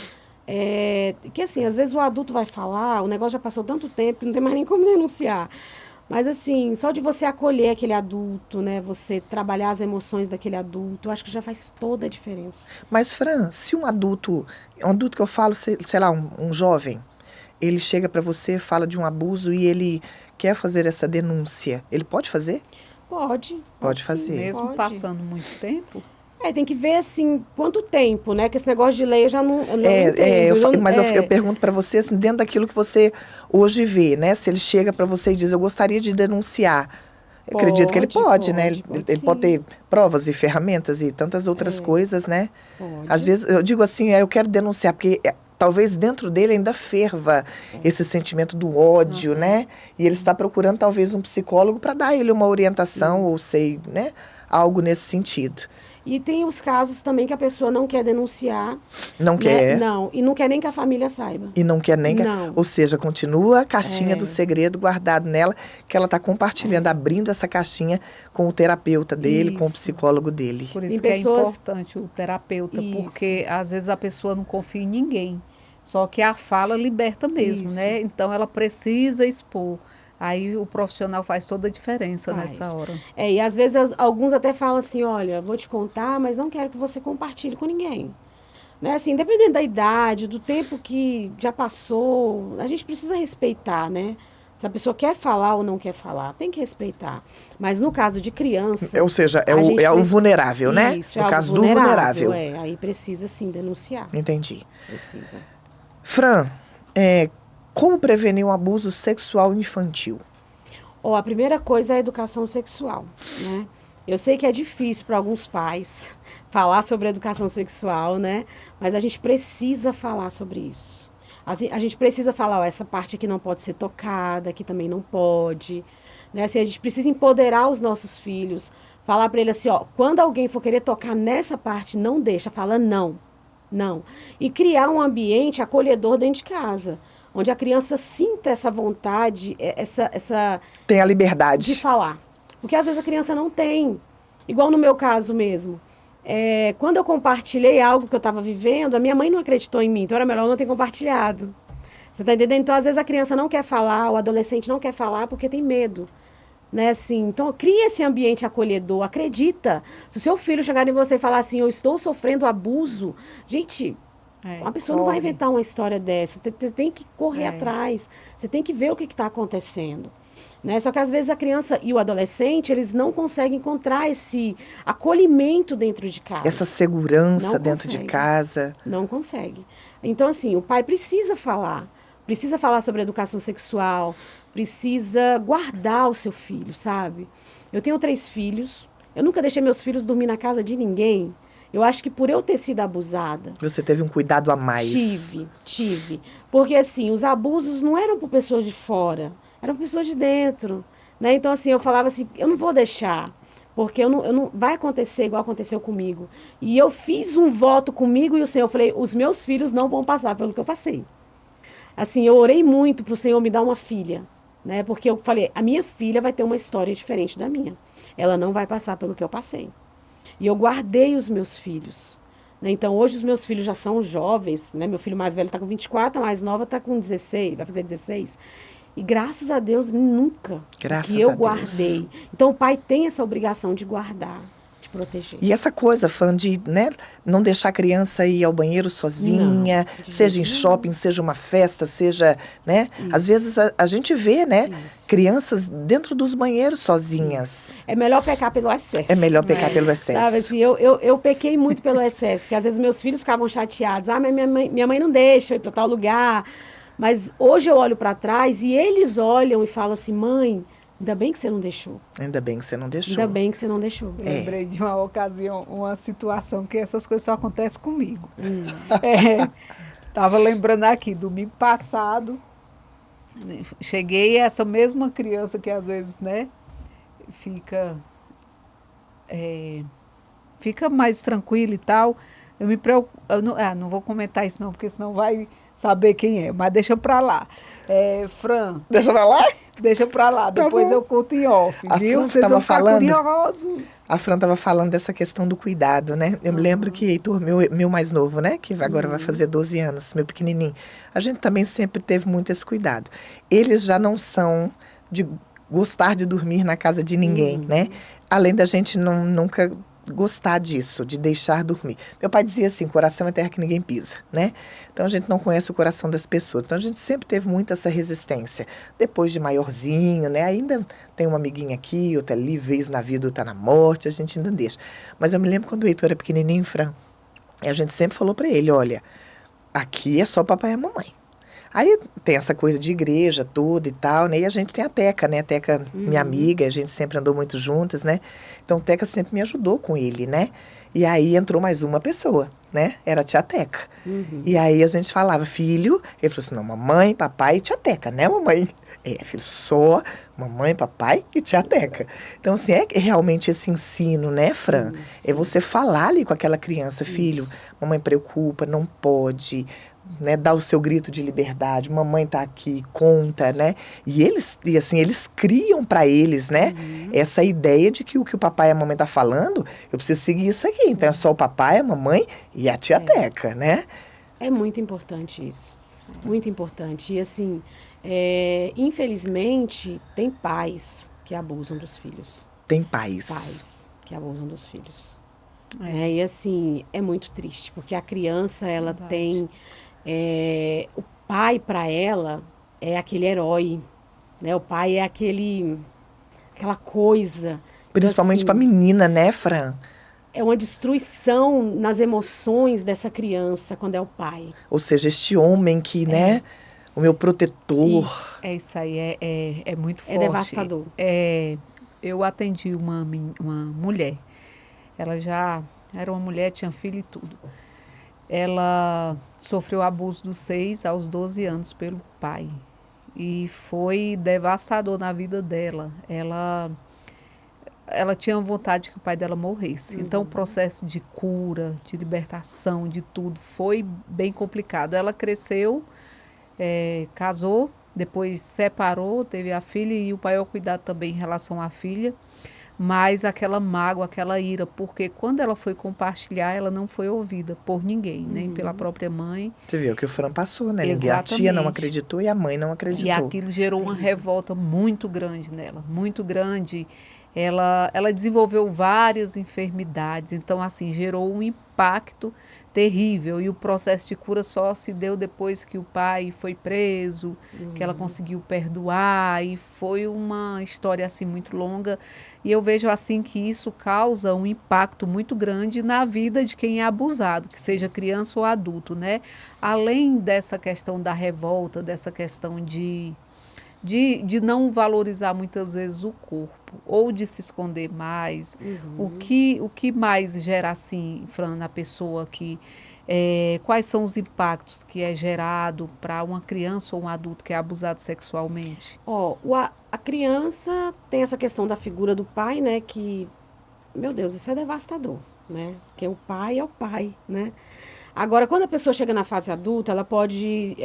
que assim, às vezes o adulto vai falar, o negócio já passou tanto tempo que não tem mais nem como denunciar. Mas assim, só de você acolher aquele adulto, né, você trabalhar as emoções daquele adulto, eu acho que já faz toda a diferença. Mas, Fran, se um adulto que eu falo, sei lá, um jovem, ele chega para você, fala de um abuso e ele quer fazer essa denúncia, ele pode fazer? Pode fazer. sim, mesmo pode. passando muito tempo? Tem que ver, assim, quanto tempo, né? Que esse negócio de lei eu já não entendo. Mas eu pergunto para você, assim, dentro daquilo que você hoje vê, né? Se ele chega para você e diz, eu gostaria de denunciar. Eu acredito que ele pode, né? Ele pode ter provas e ferramentas e tantas outras coisas, né? Pode. Às vezes, eu digo assim, eu quero denunciar, porque talvez dentro dele ainda ferva esse sentimento do ódio, né? E ele está procurando talvez um psicólogo para dar ele uma orientação, ou sei, né? Algo nesse sentido. E tem os casos também que a pessoa não quer denunciar. Não quer? Não, e não quer nem que a família saiba. E não quer nem que... Não. Ou seja, continua a caixinha do segredo guardado nela, que ela está compartilhando, abrindo essa caixinha com o terapeuta dele, com o psicólogo dele. Por isso Tem que é importante o terapeuta, Isso. porque às vezes a pessoa não confia em ninguém. Só que a fala liberta mesmo, né? Então ela precisa expor. Aí o profissional faz toda a diferença nessa hora. E às vezes alguns até falam assim, olha, vou te contar, mas não quero que você compartilhe com ninguém. Né? Assim, dependendo da idade, do tempo que já passou, a gente precisa respeitar, né? Se a pessoa quer falar ou não quer falar, tem que respeitar. Mas no caso de criança... Ou seja, o vulnerável, né? Isso, no caso do vulnerável. Aí precisa sim denunciar. Entendi. Precisa. Fran, como prevenir um abuso sexual infantil? A primeira coisa é a educação sexual, né? Eu sei que é difícil para alguns pais falar sobre educação sexual, né? Mas a gente precisa falar sobre isso. A gente precisa falar, essa parte aqui não pode ser tocada, aqui também não pode. Né? Assim, a gente precisa empoderar os nossos filhos, falar para eles assim, quando alguém for querer tocar nessa parte, não deixa, fala não. Não. E criar um ambiente acolhedor dentro de casa, onde a criança sinta essa vontade, tem a liberdade de falar. Porque às vezes a criança não tem. Igual no meu caso mesmo. Quando eu compartilhei algo que eu estava vivendo, a minha mãe não acreditou em mim, então era melhor eu não ter compartilhado. Você está entendendo? Então, às vezes a criança não quer falar, o adolescente não quer falar porque tem medo. Né, assim, então, cria esse ambiente acolhedor, acredita. Se o seu filho chegar em você e falar assim, eu estou sofrendo abuso, gente, uma pessoa não vai inventar uma história dessa. Você tem que correr atrás, você tem que ver o que está acontecendo. Né? Só que às vezes a criança e o adolescente, eles não conseguem encontrar esse acolhimento dentro de casa. Essa segurança dentro de casa. Não consegue. Então, assim, o pai precisa falar sobre educação sexual, precisa guardar o seu filho, sabe? Eu tenho 3 filhos, eu nunca deixei meus filhos dormir na casa de ninguém. Eu acho que por eu ter sido abusada... Você teve um cuidado a mais. Tive. Porque, assim, os abusos não eram por pessoas de fora, eram por pessoas de dentro. Né? Então, assim, eu falava assim, eu não vou deixar, porque eu não vai acontecer igual aconteceu comigo. E eu fiz um voto comigo e o Senhor, eu falei, os meus filhos não vão passar pelo que eu passei. Assim, eu orei muito para o Senhor me dar uma filha, né? Porque eu falei, a minha filha vai ter uma história diferente da minha. Ela não vai passar pelo que eu passei. E eu guardei os meus filhos. Né? Então, hoje os meus filhos já são jovens, né? Meu filho mais velho está com 24, a mais nova está com 16, vai fazer 16. E graças a Deus, nunca. Graças que eu a Deus. guardei. Então, o pai tem essa obrigação de guardar, de proteger. E essa coisa, Fran, de, né, não deixar a criança ir ao banheiro sozinha, seja em shopping, seja uma festa, seja, né? Às vezes a gente vê, né, crianças dentro dos banheiros sozinhas. É melhor pecar pelo excesso. É melhor pecar pelo excesso. Sabe, assim, eu pequei muito pelo excesso, porque às vezes meus filhos ficavam chateados. Ah, mas minha mãe não deixa eu ir para tal lugar. Mas hoje eu olho para trás e eles olham e falam assim, mãe, ainda bem que você não deixou. Ainda bem que você não deixou. Ainda bem que você não deixou. Lembrei de uma ocasião, uma situação que essas coisas só acontecem comigo. Tava lembrando aqui, domingo passado, cheguei essa mesma criança que às vezes, né, fica mais tranquila e tal. Eu me preocupo, não vou comentar isso não, porque senão vai saber quem é, mas deixa pra lá. Fran. Deixa pra lá? Deixa pra lá, depois eu conto em off, viu? Vocês vão ficar curiosos. A Fran estava falando dessa questão do cuidado, né? Eu me lembro que Heitor, meu mais novo, né? Que agora vai fazer 12 anos, meu pequenininho. A gente também sempre teve muito esse cuidado. Eles já não são de gostar de dormir na casa de ninguém, né? Além da gente nunca gostar disso, de deixar dormir. Meu pai dizia assim, coração é terra que ninguém pisa, né? Então a gente não conhece o coração das pessoas. Então a gente sempre teve muito essa resistência. Depois de maiorzinho, né? Ainda tem uma amiguinha aqui, outra ali, vez na vida, outra na morte, a gente ainda deixa. Mas eu me lembro quando o Heitor era pequenininho, Fran, a gente sempre falou para ele, olha, aqui é só papai e a mamãe. Aí tem essa coisa de igreja toda e tal, né? E a gente tem a Teca, né? A Teca, minha amiga, a gente sempre andou muito juntas, né? Então, a Teca sempre me ajudou com ele, né? E aí entrou mais uma pessoa, né? Era a tia Teca. E aí a gente falava, filho, ele falou assim, não, mamãe, papai e tia Teca, né, mamãe? Filho, só mamãe, papai e tia Teca. Então, assim, é realmente esse ensino, né, Fran? É você falar ali com aquela criança, filho, mamãe preocupa, não pode, né, dar o seu grito de liberdade, mamãe tá aqui, conta, né? E eles criam para eles, né, essa ideia de que o papai e a mamãe tá falando, eu preciso seguir isso aqui. Então é só o papai, a mamãe e a tia Teca, né? É muito importante isso. Muito importante. E assim, infelizmente, tem pais que abusam dos filhos. Tem pais. Pais que abusam dos filhos. E assim, é muito triste, porque a criança, ela tem... o pai, para ela, é aquele herói, né? O pai é aquela coisa... Principalmente assim, para menina, né, Fran? É uma destruição nas emoções dessa criança quando é o pai. Ou seja, este homem que, né, o meu protetor. Isso aí, é muito forte. É devastador. Eu atendi uma mulher, ela já era uma mulher, tinha filho e tudo. Ela sofreu abuso dos 6 aos 12 anos pelo pai. E foi devastador na vida dela. Ela tinha vontade que o pai dela morresse. Então, o processo de cura, de libertação, de tudo, foi bem complicado. Ela cresceu, casou, depois separou, teve a filha e o pai ao cuidado também em relação à filha. Mas aquela mágoa, aquela ira, porque quando ela foi compartilhar, ela não foi ouvida por ninguém, nem pela própria mãe. Você viu que o Fran passou, né? Exatamente. A tia não acreditou e a mãe não acreditou. E aquilo gerou uma revolta muito grande nela, muito grande. Ela desenvolveu várias enfermidades, então assim, gerou um impacto terrível. E o processo de cura só se deu depois que o pai foi preso, que ela conseguiu perdoar, e foi uma história assim muito longa. E eu vejo assim que isso causa um impacto muito grande na vida de quem é abusado, que seja criança ou adulto, né? Além dessa questão da revolta, dessa questão de não valorizar muitas vezes o corpo, ou de se esconder mais. O que mais gera assim, Fran, na pessoa que... quais são os impactos que é gerado para uma criança ou um adulto que é abusado sexualmente? A criança tem essa questão da figura do pai, né? Que, meu Deus, isso é devastador, né? Porque o pai é o pai, né? Agora, quando a pessoa chega na fase adulta, ela pode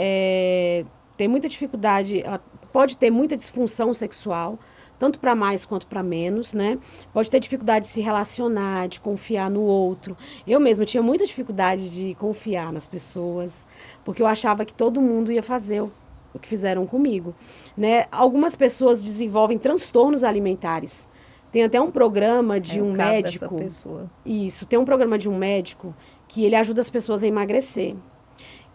ter muita dificuldade, ela pode ter muita disfunção sexual, tanto para mais quanto para menos, né? Pode ter dificuldade de se relacionar, de confiar no outro. Eu mesma tinha muita dificuldade de confiar nas pessoas, porque eu achava que todo mundo ia fazer o que fizeram comigo, né? Algumas pessoas desenvolvem transtornos alimentares. Tem até um programa de um o caso médico. dessa pessoa. Isso, tem um programa de um médico que ele ajuda as pessoas a emagrecer.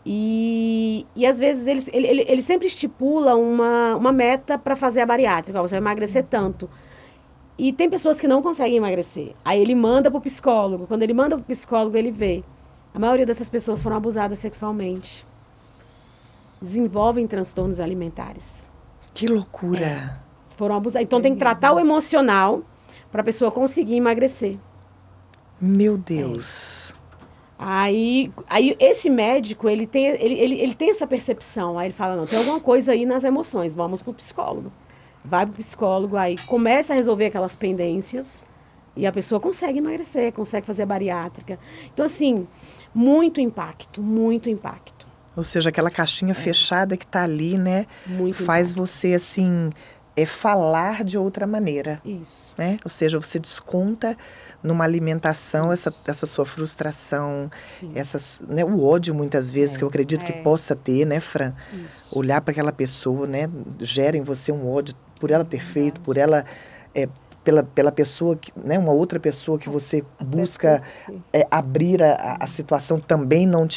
E às vezes ele sempre estipula uma meta para fazer a bariátrica. Você vai emagrecer tanto. E tem pessoas que não conseguem emagrecer. Aí ele manda para o psicólogo. Quando ele manda para o psicólogo, ele vê. A maioria dessas pessoas foram abusadas sexualmente. Desenvolvem transtornos alimentares. Que loucura! Foram abusadas. Então tem que tratar o emocional para a pessoa conseguir emagrecer. Meu Deus! Aí esse médico, ele tem essa percepção. Aí ele fala, não, tem alguma coisa aí nas emoções, vamos pro psicólogo. Vai pro psicólogo, aí começa a resolver aquelas pendências e a pessoa consegue emagrecer, consegue fazer a bariátrica. Então, assim, muito impacto, muito impacto. Ou seja, aquela caixinha fechada que tá ali, né? Muito faz impacto. você, assim, falar de outra maneira. Isso. Né? Ou seja, você desconta numa alimentação essa sua frustração, né, o ódio muitas vezes, que eu acredito que possa ter, né, Fran? Isso. Olhar para aquela pessoa, né, gera em você um ódio por ela ter feito, por ela, pela pessoa, né, uma outra pessoa que você busca abrir a situação também não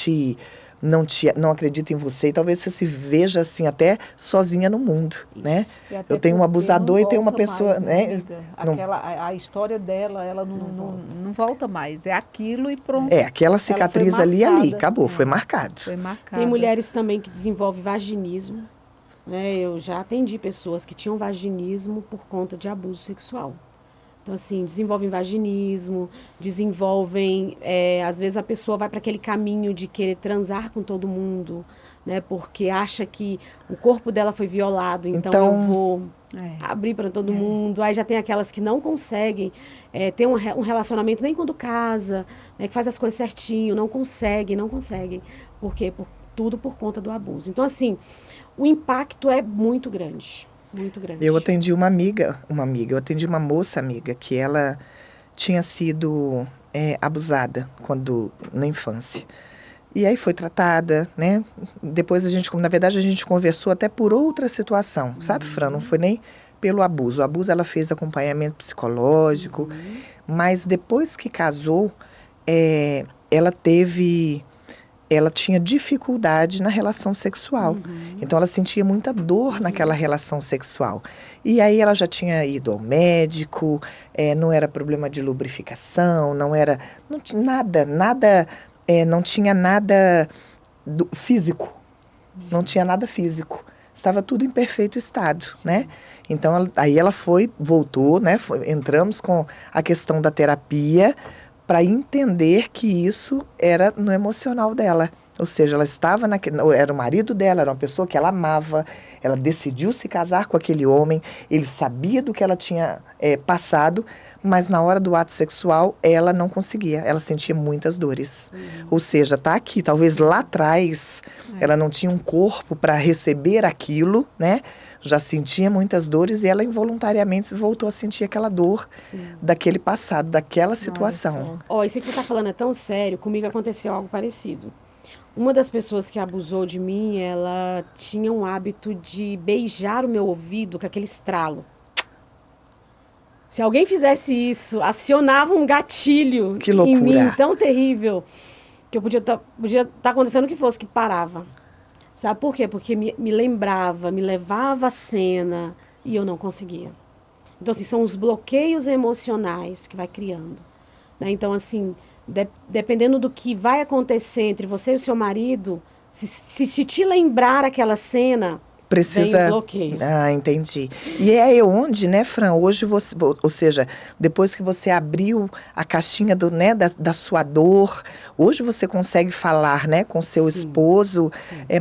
acredita em você, e talvez você se veja assim até sozinha no mundo, né? Eu tenho um abusador e tenho uma pessoa, mais, né? A história dela, ela não volta mais, é aquilo e pronto. Aquela cicatriz ali, acabou, foi marcado. Foi marcado. Tem mulheres também que desenvolvem vaginismo, né? Eu já atendi pessoas que tinham vaginismo por conta de abuso sexual. Então, assim, desenvolvem vaginismo, às vezes a pessoa vai para aquele caminho de querer transar com todo mundo, né? Porque acha que o corpo dela foi violado, então eu vou abrir para todo mundo. Aí já tem aquelas que não conseguem ter um relacionamento nem quando casa, né? Que faz as coisas certinho, não conseguem. Por quê? Tudo por conta do abuso. Então, assim, o impacto é muito grande. Muito grande. Eu atendi uma moça amiga, que ela tinha sido abusada na infância. E aí foi tratada, né? Depois na verdade a gente conversou até por outra situação, sabe, Fran? Não foi nem pelo abuso. O abuso ela fez acompanhamento psicológico, mas depois que casou, ela tinha dificuldade na relação sexual. Então, ela sentia muita dor naquela relação sexual. E aí, ela já tinha ido ao médico, não era problema de lubrificação, não tinha nada físico. Não tinha nada físico. Estava tudo em perfeito estado, né? Então, aí ela voltou, né? Entramos com a questão da terapia, para entender que isso era no emocional dela. Ou seja, ela estava era o marido dela, era uma pessoa que ela amava, ela decidiu se casar com aquele homem, ele sabia do que ela tinha passado, mas na hora do ato sexual ela não conseguia, ela sentia muitas dores. Ou seja, tá aqui, talvez lá atrás ela não tinha um corpo para receber aquilo, né? Já sentia muitas dores e ela involuntariamente voltou a sentir aquela dor daquele passado, daquela situação. Isso que você está falando é tão sério, comigo aconteceu algo parecido. Uma das pessoas que abusou de mim, ela tinha um hábito de beijar o meu ouvido com aquele estralo. Se alguém fizesse isso, acionava um gatilho em mim tão terrível, que eu podia tá acontecendo o que fosse, que parava. Sabe por quê? Porque me levava à cena e eu não conseguia. Então, assim, são os bloqueios emocionais que vai criando, né? Então, assim, dependendo do que vai acontecer entre você e o seu marido, se te lembrar aquela cena, precisa. Vem o bloqueio. Entendi. E é onde, né, Fran, hoje você, ou seja, depois que você abriu a caixinha da sua dor, hoje você consegue falar, né, com seu esposo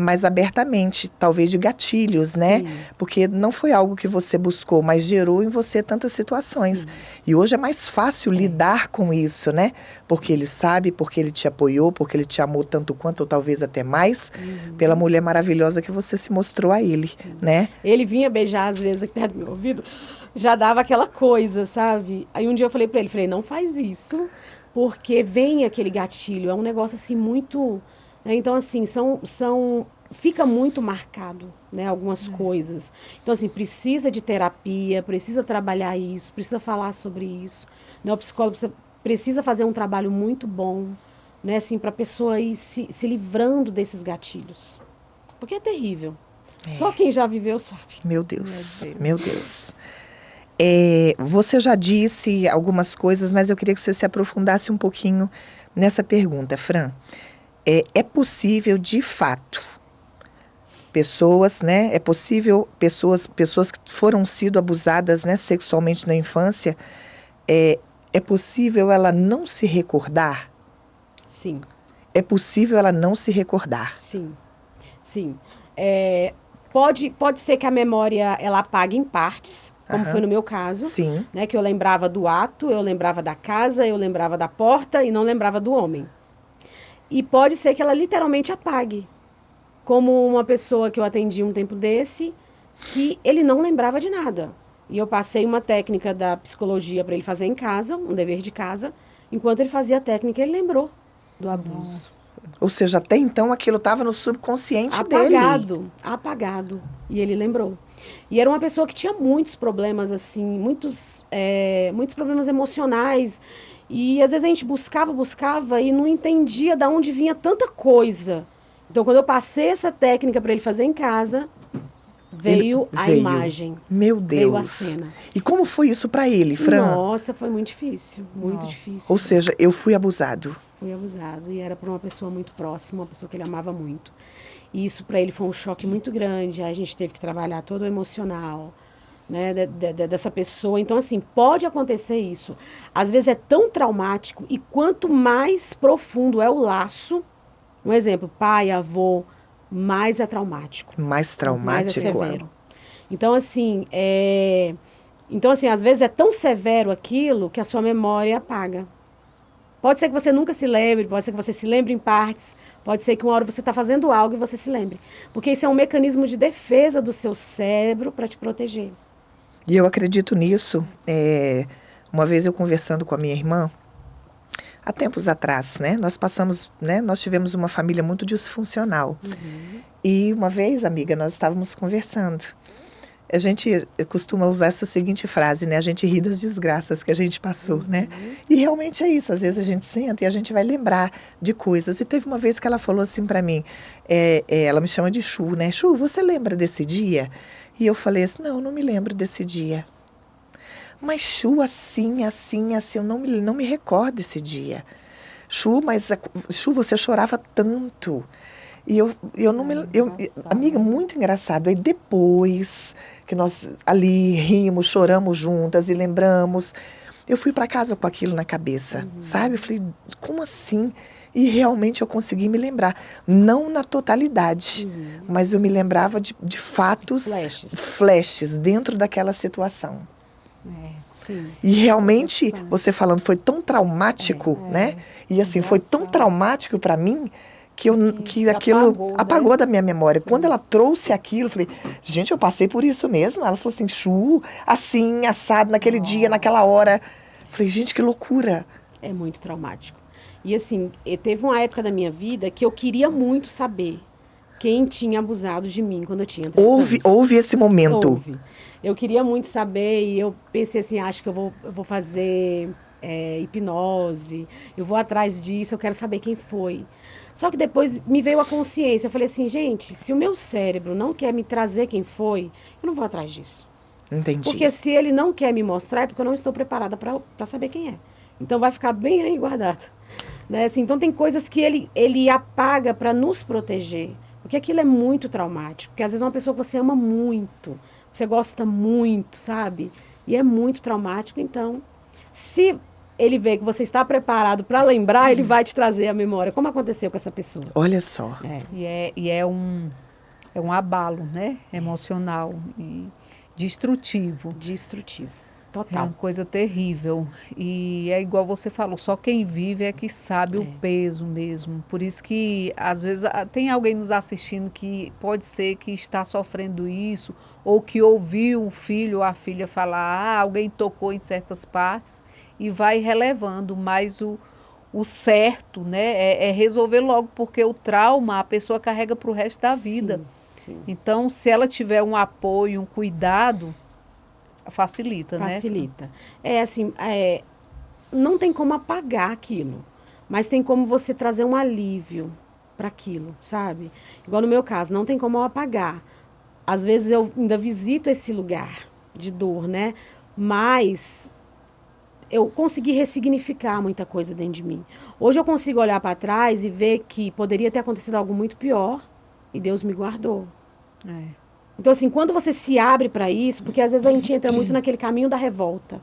mais abertamente, talvez de gatilhos, né? Porque não foi algo que você buscou, mas gerou em você tantas situações. E hoje é mais fácil lidar com isso, né? Porque ele sabe, porque ele te apoiou, porque ele te amou tanto quanto, ou talvez até mais, pela mulher maravilhosa que você se mostrou a ele. Né? Ele vinha beijar às vezes aqui perto do meu ouvido, já dava aquela coisa, sabe? Aí um dia eu falei pra ele, não faz isso, porque vem aquele gatilho, é um negócio assim muito... Né? Então assim, são fica muito marcado, né, algumas coisas. Então, assim, precisa de terapia, precisa trabalhar isso, precisa falar sobre isso. Né? O psicólogo precisa fazer um trabalho muito bom, né, assim, para a pessoa ir se livrando desses gatilhos. Porque é terrível. Só quem já viveu sabe. Meu Deus, meu Deus. Você já disse algumas coisas, mas eu queria que você se aprofundasse um pouquinho nessa pergunta, Fran. É possível, de fato, pessoas, né? É possível pessoas que foram sido abusadas, né, sexualmente na infância, é possível ela não se recordar? Sim. É possível ela não se recordar? Sim, sim. Pode ser que a memória ela apague em partes, como foi no meu caso. Sim. Né, que eu lembrava do ato, eu lembrava da casa, eu lembrava da porta e não lembrava do homem. E pode ser que ela literalmente apague. Como uma pessoa que eu atendi um tempo desse, que ele não lembrava de nada. E eu passei uma técnica da psicologia para ele fazer em casa, um dever de casa. Enquanto ele fazia a técnica, ele lembrou do abuso. Nossa. Ou seja, até então aquilo estava no subconsciente dele. Apagado. E ele lembrou. E era uma pessoa que tinha muitos problemas, assim, muitos problemas emocionais. E às vezes a gente buscava e não entendia de onde vinha tanta coisa. Então, quando eu passei essa técnica para ele fazer em casa, veio a imagem. Meu Deus. Veio a cena. E como foi isso para ele, Fran? Nossa, foi muito difícil. Muito difícil. Ou seja, eu fui abusado. Fui abusado. E era por uma pessoa muito próxima, uma pessoa que ele amava muito. E isso para ele foi um choque muito grande. Aí a gente teve que trabalhar todo o emocional, né, dessa pessoa. Então, assim, pode acontecer isso. Às vezes é tão traumático e quanto mais profundo é o laço, um exemplo, pai, avô, mais é traumático. Mais traumático. Mais é severo. Então, assim, às vezes é tão severo aquilo que a sua memória apaga. Pode ser que você nunca se lembre, pode ser que você se lembre em partes, pode ser que uma hora você está fazendo algo e você se lembre. Porque isso é um mecanismo de defesa do seu cérebro para te proteger. E eu acredito nisso. Uma vez eu conversando com a minha irmã, há tempos atrás, né? Nós tivemos uma família muito disfuncional. Uhum. E uma vez, amiga, nós estávamos conversando. A gente costuma usar essa seguinte frase, né? A gente ri das desgraças que a gente passou, né? E realmente é isso. Às vezes a gente senta e a gente vai lembrar de coisas. E teve uma vez que ela falou assim para mim, ela me chama de Chu, né? Chu, você lembra desse dia? E eu falei assim, não me lembro desse dia. Mas Chu, assim, eu não me recordo desse dia. Chu, você chorava tanto. E eu não me... amiga, muito engraçado. Aí depois que nós ali rimos, choramos juntas e lembramos, eu fui para casa com aquilo na cabeça, sabe? Eu falei, como assim? E realmente eu consegui me lembrar. Não na totalidade, mas eu me lembrava de fatos, flashes dentro daquela situação. Sim. E realmente, você falando, foi tão traumático, né? E assim, foi tão traumático para mim que aquilo apagou da minha memória. Sim. Quando ela trouxe aquilo, eu falei, gente, eu passei por isso mesmo. Ela falou assim, Chu, assim, assado, naquele dia, naquela hora. Eu falei, gente, que loucura. É muito traumático. E assim, teve uma época da minha vida que eu queria muito saber quem tinha abusado de mim quando eu tinha 3 anos. Houve esse momento. Houve. Eu queria muito saber e eu pensei assim, acho que eu vou fazer hipnose, eu vou atrás disso, eu quero saber quem foi. Só que depois me veio a consciência, eu falei assim, gente, se o meu cérebro não quer me trazer quem foi, eu não vou atrás disso. Entendi. Porque se ele não quer me mostrar, é porque eu não estou preparada para saber quem é. Então vai ficar bem aí guardado. Né? Assim, então tem coisas que ele apaga para nos proteger. Porque aquilo é muito traumático. Porque às vezes é uma pessoa que você ama muito, você gosta muito, sabe? E é muito traumático. Então, se ele vê que você está preparado para lembrar, ele vai te trazer a memória, como aconteceu com essa pessoa. Olha só. E é um abalo, né? Emocional e destrutivo. Destrutivo. É Total. uma coisa terrível. E é igual você falou, só quem vive é que sabe o peso mesmo. Por isso que, às vezes, tem alguém nos assistindo que pode ser que está sofrendo isso, ou que ouviu o filho ou a filha falar, alguém tocou em certas partes, e vai relevando, mas o certo, né? É resolver logo, porque o trauma a pessoa carrega para o resto da vida. Sim. Então, se ela tiver um apoio, um cuidado, facilita, né? Facilita. Assim, não tem como apagar aquilo, mas tem como você trazer um alívio para aquilo, sabe? Igual no meu caso, não tem como eu apagar. Às vezes eu ainda visito esse lugar de dor, né? Mas eu consegui ressignificar muita coisa dentro de mim. Hoje eu consigo olhar para trás e ver que poderia ter acontecido algo muito pior e Deus me guardou. Então, assim, quando você se abre para isso, porque às vezes a gente entra muito naquele caminho da revolta.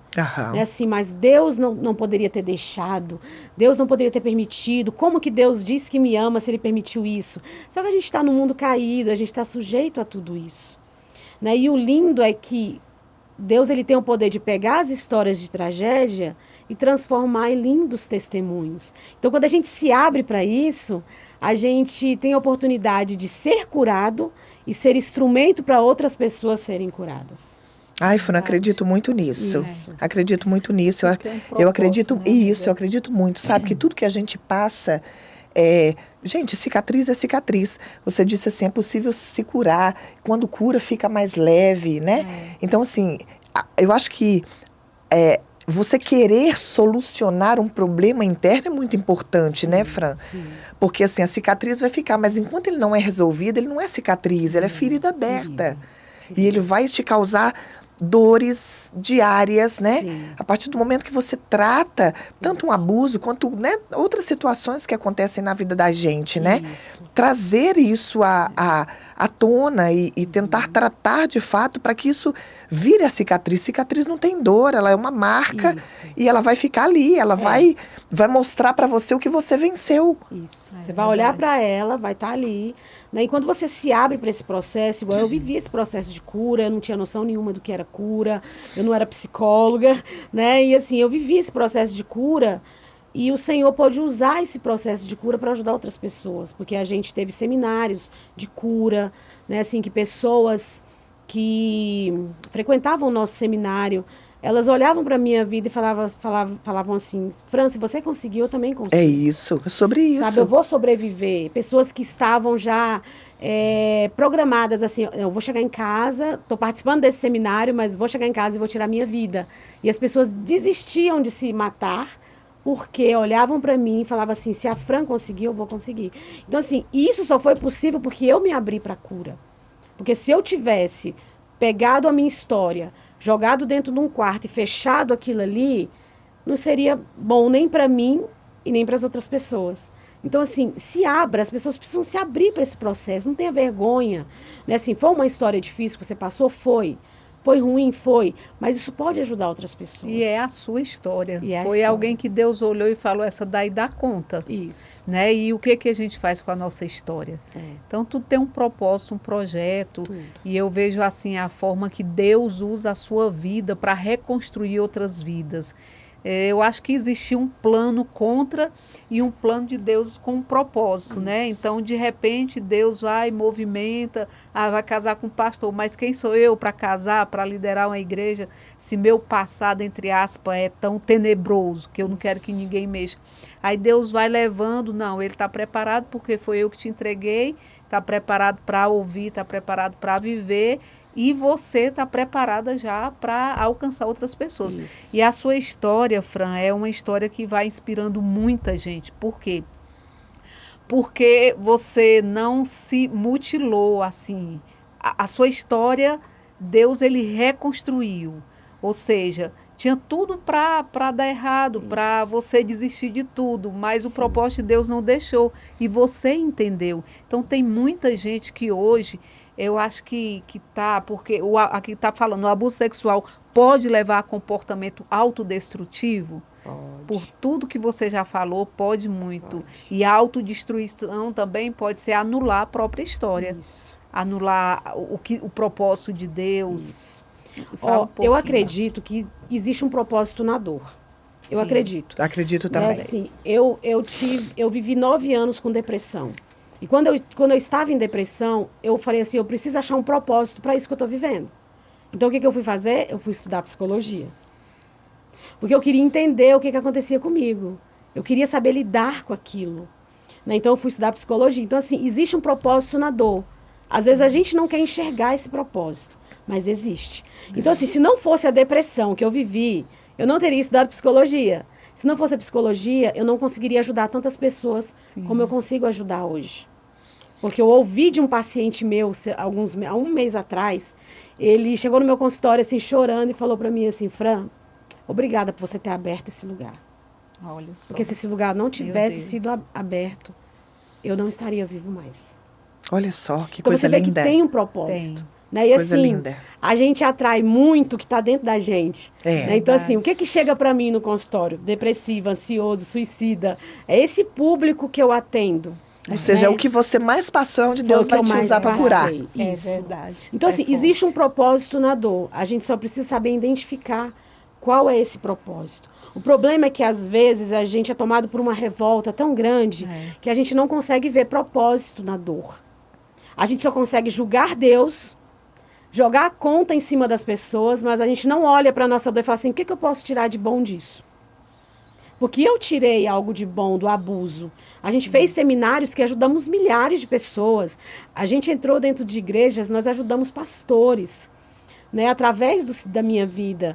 Né? Assim, mas Deus não poderia ter deixado, Deus não poderia ter permitido. Como que Deus disse que me ama se Ele permitiu isso? Só que a gente está no mundo caído, a gente está sujeito a tudo isso. Né? E o lindo é que Deus ele tem o poder de pegar as histórias de tragédia e transformar em lindos testemunhos. Então, quando a gente se abre para isso, a gente tem a oportunidade de ser curado e ser instrumento para outras pessoas serem curadas. Ai, Fran, acredito muito nisso. Acredito muito nisso. Eu acredito, né? Isso, eu acredito muito, sabe? Que tudo que a gente passa gente, cicatriz é cicatriz. Você disse assim, é possível se curar. Quando cura, fica mais leve, né? Então, assim, eu acho que você querer solucionar um problema interno é muito importante, né, Fran? Sim. Porque, assim, a cicatriz vai ficar, mas enquanto ele não é resolvido, ele não é cicatriz, ele é ferida aberta. E ele vai te causar dores diárias, né? Sim. A partir do momento que você trata tanto um abuso quanto, né, outras situações que acontecem na vida da gente, né? Isso. Trazer isso à tona e tentar tratar de fato para que isso vire a cicatriz. Cicatriz não tem dor, ela é uma marca e ela vai ficar ali, ela vai mostrar para você o que você venceu. Isso. Você vai olhar para ela, vai estar ali. Né? E quando você se abre para esse processo, igual eu vivi esse processo de cura, eu não tinha noção nenhuma do que era cura, eu não era psicóloga, né? E assim, eu vivi esse processo de cura e o Senhor pode usar esse processo de cura para ajudar outras pessoas, porque a gente teve seminários de cura, né? Assim, que pessoas que frequentavam o nosso seminário, elas olhavam para a minha vida e falavam assim, Fran, se você conseguiu, eu também consigo. É isso, é sobre isso. Sabe, eu vou sobreviver. Pessoas que estavam já programadas, assim, eu vou chegar em casa, estou participando desse seminário, mas vou chegar em casa e vou tirar minha vida. E as pessoas desistiam de se matar, porque olhavam para mim e falavam assim, se a Fran conseguir, eu vou conseguir. Então, assim, isso só foi possível porque eu me abri para a cura. Porque se eu tivesse pegado a minha história, jogado dentro de um quarto e fechado aquilo ali, não seria bom nem para mim e nem para as outras pessoas. Então, assim, se abra, as pessoas precisam se abrir para esse processo, não tenha vergonha. Né? Assim, foi uma história difícil que você passou? Foi. Foi ruim? Foi. Mas isso pode ajudar outras pessoas. E é a sua história. E é a Foi história. Alguém que Deus olhou e falou, essa daí dá conta. Isso. Né? E o que a gente faz com a nossa história? Então, tudo tem um propósito, um projeto. Tudo. E eu vejo, assim, a forma que Deus usa a sua vida para reconstruir outras vidas. Eu acho que existia um plano contra e um plano de Deus com um propósito, né? Então, de repente, Deus vai, movimenta, vai casar com um pastor, mas quem sou eu para casar, para liderar uma igreja, se meu passado, entre aspas, é tão tenebroso, que eu não quero que ninguém mexa. Aí Deus vai levando, não, ele está preparado porque foi eu que te entreguei, está preparado para ouvir, está preparado para viver, e você está preparada já para alcançar outras pessoas. Isso. E a sua história, Fran, é uma história que vai inspirando muita gente. Por quê? Porque você não se mutilou assim. A sua história, Deus ele reconstruiu. Ou seja, tinha tudo para dar errado, para você desistir de tudo, mas o propósito de Deus não deixou. E você entendeu. Então tem muita gente que hoje... Eu acho que tá, porque aqui está falando, o abuso sexual pode levar a comportamento autodestrutivo? Pode. Por tudo que você já falou, pode muito. Pode. E a autodestruição também pode ser anular a própria história. Isso. Anular o propósito de Deus. Isso. Eu acredito que existe um propósito na dor. Sim. Eu acredito. Acredito também. Assim, eu vivi 9 anos com depressão. E quando eu estava em depressão, eu falei assim, eu preciso achar um propósito para isso que eu estou vivendo. Então, o que eu fui fazer? Eu fui estudar psicologia. Porque eu queria entender o que acontecia comigo. Eu queria saber lidar com aquilo. Né? Então, eu fui estudar psicologia. Então, assim, existe um propósito na dor. Às vezes, a gente não quer enxergar esse propósito, mas existe. Então, assim, se não fosse a depressão que eu vivi, eu não teria estudado psicologia. Se não fosse a psicologia, eu não conseguiria ajudar tantas pessoas como eu consigo ajudar hoje. Porque eu ouvi de um paciente meu, há um mês atrás, ele chegou no meu consultório, assim, chorando, e falou para mim assim: Fran, obrigada por você ter aberto esse lugar. Olha só. Porque se esse lugar não tivesse sido aberto, eu não estaria vivo mais. Olha só, que então coisa linda. Então você vê linda. que tem um propósito. Né? E Coisa assim, linda. a gente atrai muito o que está dentro da gente. É. Né? Então assim, o que chega para mim no consultório? Depressivo, ansioso, suicida. É esse público que eu atendo. Ou seja, é o que você mais passou, é onde Deus vai te usar para curar. É verdade. Então, assim, existe um propósito na dor. A gente só precisa saber identificar qual é esse propósito. O problema é que, às vezes, a gente é tomado por uma revolta tão grande que a gente não consegue ver propósito na dor. A gente só consegue julgar Deus, jogar a conta em cima das pessoas, mas a gente não olha para a nossa dor e fala assim: o que eu posso tirar de bom disso? Porque eu tirei algo de bom do abuso. A gente fez seminários que ajudamos milhares de pessoas. A gente entrou dentro de igrejas, nós ajudamos pastores, né, através da minha vida.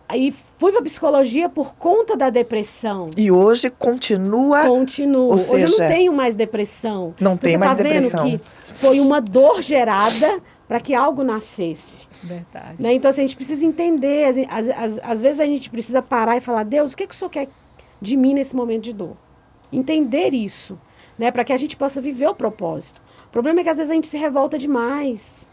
Aí fui para psicologia por conta da depressão. E hoje continua. Continuo. Ou seja, hoje eu não tenho mais depressão. Não tem mais depressão. Vendo que foi uma dor gerada para que algo nascesse. Verdade. Né? Então, assim, a gente precisa entender. Às vezes a gente precisa parar e falar: Deus, o que o Senhor quer de mim nesse momento de dor? Entender isso, né, para que a gente possa viver o propósito. O problema é que às vezes a gente se revolta demais,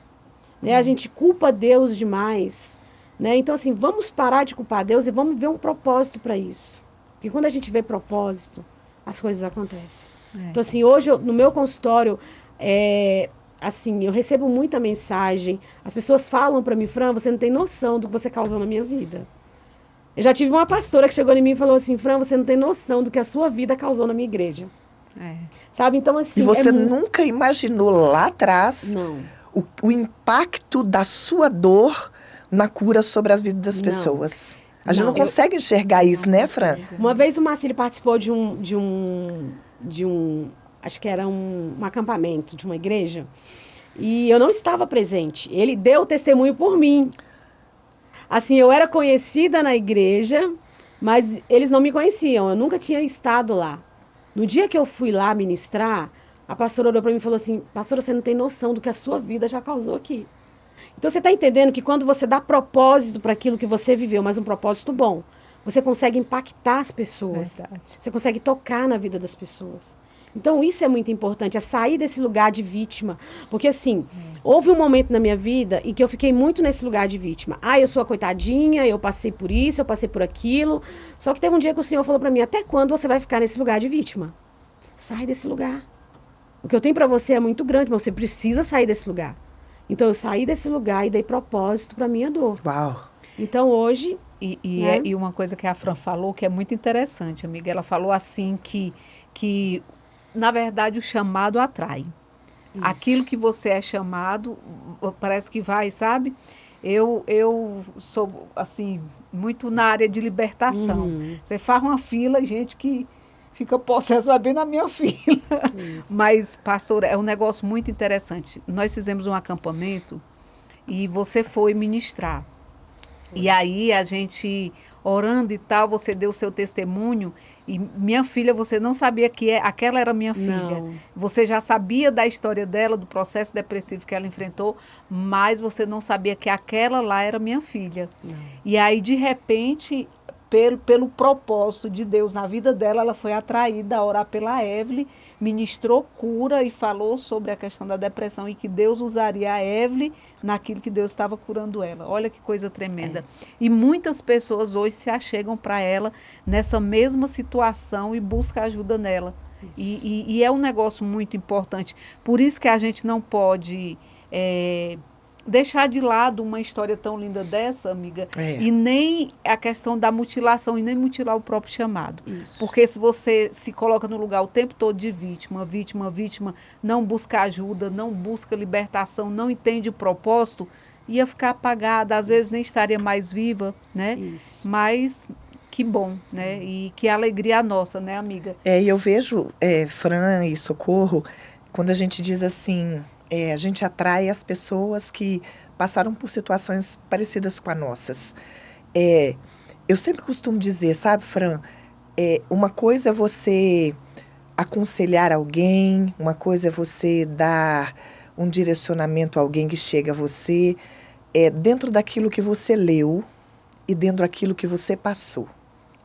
né? A gente culpa Deus demais, né? Então assim, vamos parar de culpar Deus e vamos ver um propósito para isso. Porque quando a gente vê propósito, as coisas acontecem. Então assim, hoje no meu consultório, assim, eu recebo muita mensagem, as pessoas falam para mim: Fran, você não tem noção do que você causou na minha vida. Eu já tive uma pastora que chegou em mim e falou assim: Fran, você não tem noção do que a sua vida causou na minha igreja. Sabe? Então, assim. E você nunca imaginou lá atrás o impacto da sua dor na cura sobre as vidas das pessoas. A gente não consegue enxergar isso, né, Fran? Uma vez o Marcílio participou de um acho que era um acampamento de uma igreja, e eu não estava presente. Ele deu testemunho por mim. Assim, eu era conhecida na igreja, mas eles não me conheciam, eu nunca tinha estado lá. No dia que eu fui lá ministrar, a pastora olhou para mim e falou assim: pastora, você não tem noção do que a sua vida já causou aqui. Então você está entendendo que quando você dá propósito para aquilo que você viveu, mas um propósito bom, você consegue impactar as pessoas. Verdade. Você consegue tocar na vida das pessoas. Então, isso é muito importante, é sair desse lugar de vítima. Porque, assim, houve um momento na minha vida em que eu fiquei muito nesse lugar de vítima. Ah, eu sou a coitadinha, eu passei por isso, eu passei por aquilo. Só que teve um dia que o Senhor falou para mim: até quando você vai ficar nesse lugar de vítima? Sai desse lugar. O que eu tenho para você é muito grande, mas você precisa sair desse lugar. Então, eu saí desse lugar e dei propósito para minha dor. Uau! Então, hoje... E uma coisa que a Fran falou que é muito interessante, amiga. Ela falou assim que na verdade, o chamado atrai. Isso. Aquilo que você é chamado, parece que vai, sabe? Eu sou, assim, muito na área de libertação. Você faz uma fila, gente que fica possessa, vai bem na minha fila. Isso. Mas, pastora, é um negócio muito interessante. Nós fizemos um acampamento e você foi ministrar. E aí, a gente orando e tal, você deu o seu testemunho. E minha filha, você não sabia que aquela era minha filha. Não. Você já sabia da história dela, do processo depressivo que ela enfrentou, mas você não sabia que aquela lá era minha filha. Não. E aí, de repente, pelo propósito de Deus na vida dela, ela foi atraída a orar pela Evelyn, ministrou cura e falou sobre a questão da depressão e que Deus usaria a Evelyn naquilo que Deus estava curando ela. Olha que coisa tremenda. E muitas pessoas hoje se achegam para ela nessa mesma situação e buscam ajuda nela. E é um negócio muito importante. Por isso que a gente não pode deixar de lado uma história tão linda dessa, amiga, e nem a questão da mutilação, e nem mutilar o próprio chamado. Isso. Porque se você se coloca no lugar o tempo todo de vítima, não busca ajuda, não busca libertação, não entende o propósito, ia ficar apagada, às vezes nem estaria mais viva, né? Isso. Mas que bom, né? E que alegria nossa, né, amiga? E eu vejo, Fran e Socorro, quando a gente diz assim, a gente atrai as pessoas que passaram por situações parecidas com as nossas. Eu sempre costumo dizer, sabe, Fran, uma coisa é você aconselhar alguém, uma coisa é você dar um direcionamento a alguém que chega a você, dentro daquilo que você leu e dentro daquilo que você passou.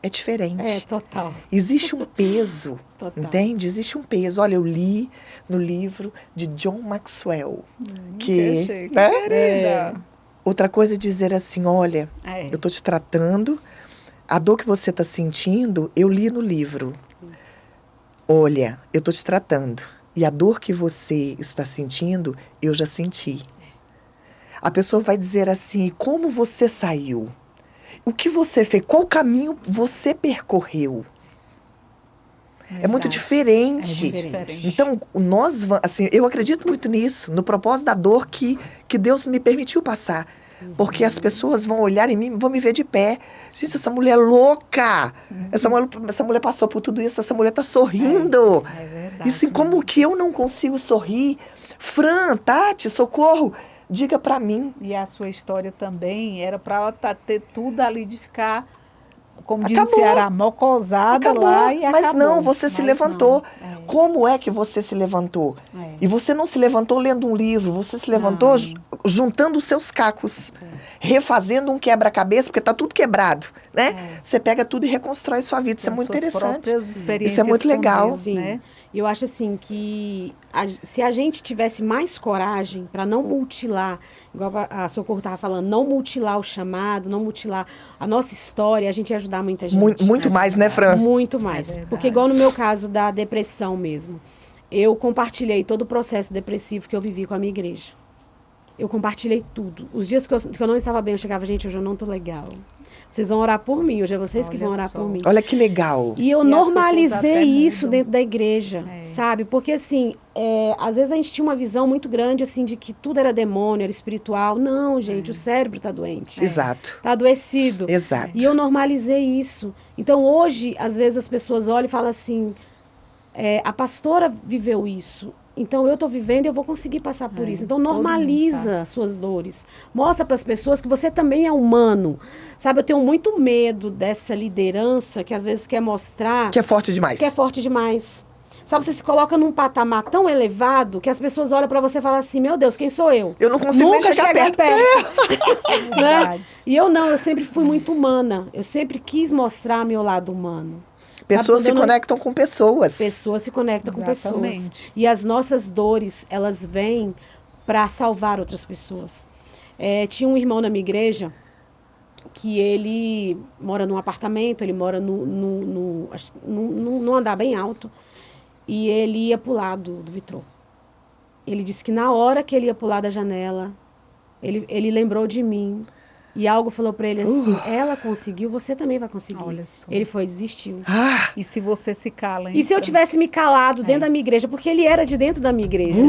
É diferente. Total. Existe um peso, Total. entende? Existe um peso. Olha, eu li no livro de John Maxwell. Que né? querida. Outra coisa é dizer assim, olha, eu estou te tratando, a dor que você está sentindo, eu li no livro. Isso. Olha, eu estou te tratando. E a dor que você está sentindo, eu já senti. A pessoa vai dizer assim, como você saiu? O que você fez? Qual caminho você percorreu? É muito diferente. Então, nós, assim, eu acredito muito nisso, no propósito da dor que Deus me permitiu passar. Porque as pessoas vão olhar em mim, vão me ver de pé. Gente, essa mulher é louca! Essa mulher passou por tudo isso, essa mulher está sorrindo. É verdade. Isso, como que eu não consigo sorrir? Fran, Tati, Socorro, diga para mim. E a sua história também era para ela ter tudo ali de ficar, como diz Acabou. o Ceará, mocosada lá e Mas acabou. não, você se levantou. Como é que você se levantou? E você não se levantou lendo um livro, você se levantou juntando os seus cacos, refazendo um quebra-cabeça, porque está tudo quebrado, né? Você pega tudo e reconstrói sua vida, isso é muito interessante. Isso é muito legal. Deus, né? E eu acho assim que se a gente tivesse mais coragem para não mutilar, igual a Socorro estava falando, não mutilar o chamado, não mutilar a nossa história, a gente ia ajudar muita gente. Muito mais, né, Fran? Muito mais. Porque igual no meu caso da depressão mesmo, eu compartilhei todo o processo depressivo que eu vivi com a minha igreja. Eu compartilhei tudo. Os dias que eu não estava bem, eu chegava, gente, hoje eu não tô legal. Vocês vão orar por mim, hoje é vocês que vão orar por mim. Olha que legal. E eu normalizei isso dentro da igreja, sabe? Porque assim, às vezes a gente tinha uma visão muito grande assim de que tudo era demônio, era espiritual. Não, gente, o cérebro tá doente. Exato. Tá adoecido. Exato. E eu normalizei isso. Então hoje, às vezes as pessoas olham e falam assim, a pastora viveu isso. Então, eu estou vivendo e eu vou conseguir passar por isso. Então, normaliza suas dores. Mostra para as pessoas que você também é humano. Sabe, eu tenho muito medo dessa liderança que às vezes quer mostrar... Que é forte demais. Que é forte demais. Sabe, você se coloca num patamar tão elevado que as pessoas olham para você e falam assim, meu Deus, quem sou eu? Eu não consigo nem chegar perto. Né? E eu sempre fui muito humana. Eu sempre quis mostrar meu lado humano. Pessoas se conectam com pessoas. Pessoas se conectam com pessoas. E as nossas dores, elas vêm para salvar outras pessoas. Tinha um irmão na minha igreja que ele mora num apartamento, ele mora num andar bem alto, e ele ia pular do vitrô. Ele disse que na hora que ele ia pular da janela, ele lembrou de mim. E algo falou para ele assim, ela conseguiu, você também vai conseguir. Olha só. Ele foi, desistiu. E se você se cala, hein? E se eu tivesse me calado dentro da minha igreja, porque ele era de dentro da minha igreja.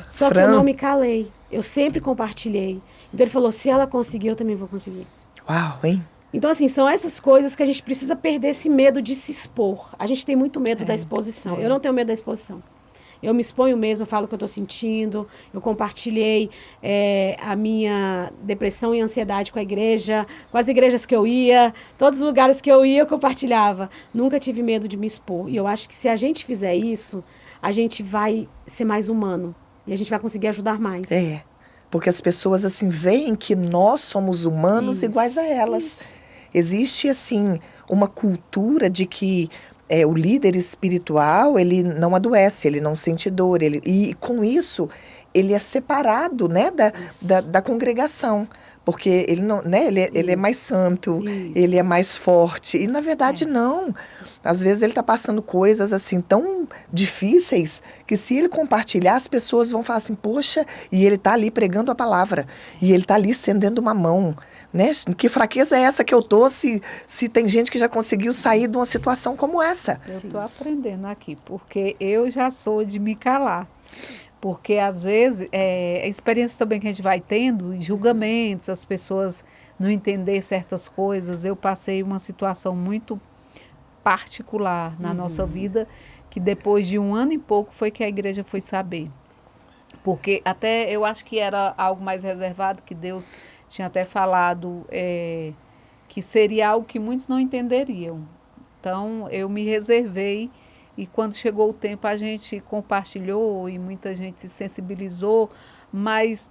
Só que eu não me calei. Eu sempre compartilhei. Então ele falou, se ela conseguiu, eu também vou conseguir. Uau, hein? Então, assim, são essas coisas que a gente precisa perder esse medo de se expor. A gente tem muito medo da exposição. Eu não tenho medo da exposição. Eu me exponho mesmo, eu falo o que eu estou sentindo. Eu compartilhei a minha depressão e ansiedade com a igreja, com as igrejas que eu ia, todos os lugares que eu ia, eu compartilhava. Nunca tive medo de me expor. E eu acho que se a gente fizer isso, a gente vai ser mais humano. E a gente vai conseguir ajudar mais. Porque as pessoas, assim, veem que nós somos humanos iguais a elas. Existe, assim, uma cultura de que o líder espiritual, ele não adoece, ele não sente dor, e com isso, ele é separado, né, da congregação, porque ele, não, né, ele é mais santo, ele é mais forte, e na verdade não. Às vezes ele está passando coisas assim tão difíceis, que se ele compartilhar, as pessoas vão falar assim, poxa, e ele está ali pregando a palavra, e ele está ali estendendo uma mão, né? Que fraqueza é essa que eu tô se tem gente que já conseguiu sair de uma situação como essa? Eu estou aprendendo aqui, porque eu já sou de me calar. Porque, às vezes, a experiência também que a gente vai tendo, julgamentos, as pessoas não entender certas coisas. Eu passei uma situação muito particular na nossa vida, que depois de 1 ano e pouco foi que a igreja foi saber. Porque até eu acho que era algo mais reservado, que Deus tinha até falado que seria algo que muitos não entenderiam. Então, eu me reservei e quando chegou o tempo a gente compartilhou e muita gente se sensibilizou, mas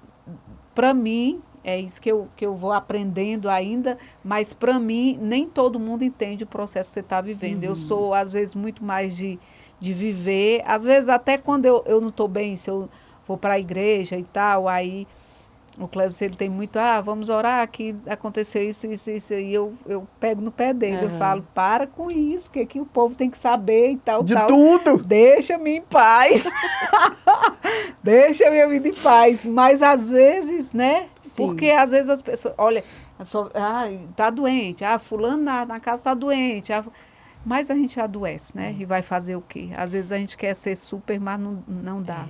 para mim, é isso que eu vou aprendendo ainda, mas para mim nem todo mundo entende o processo que você está vivendo. Eu sou, às vezes, muito mais de viver, às vezes até quando eu não estou bem, se eu vou para a igreja e tal, aí o Cleves, ele tem muito, vamos orar, que aconteceu isso, e eu pego no pé dele, eu falo, para com isso, que o povo tem que saber e tal, de tal. tudo! Deixa-me em paz, deixa a minha vida em paz, mas às vezes, né, Sim. Porque às vezes as pessoas, olha, tá doente, fulano na casa tá doente, mas a gente adoece, né, e vai fazer o quê? Às vezes a gente quer ser super, mas não dá.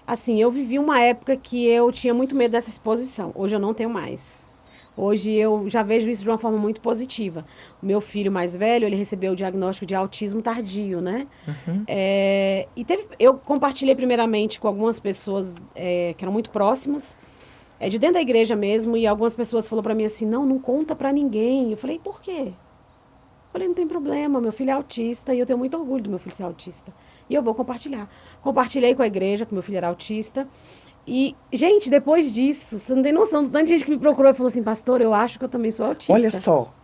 Assim, eu vivi uma época que eu tinha muito medo dessa exposição. Hoje eu não tenho mais. Hoje eu já vejo isso de uma forma muito positiva. O meu filho mais velho, ele recebeu o diagnóstico de autismo tardio, né? Eu compartilhei primeiramente com algumas pessoas que eram muito próximas, de dentro da igreja mesmo, e algumas pessoas falaram para mim assim, não conta para ninguém. Eu falei, por quê? Eu falei, não tem problema, meu filho é autista e eu tenho muito orgulho do meu filho ser autista. E eu vou compartilhar. Compartilhei com a igreja, que meu filho era autista. E, gente, depois disso, você não tem noção, tanta gente que me procurou e falou assim, pastor, eu acho que eu também sou autista. Olha só.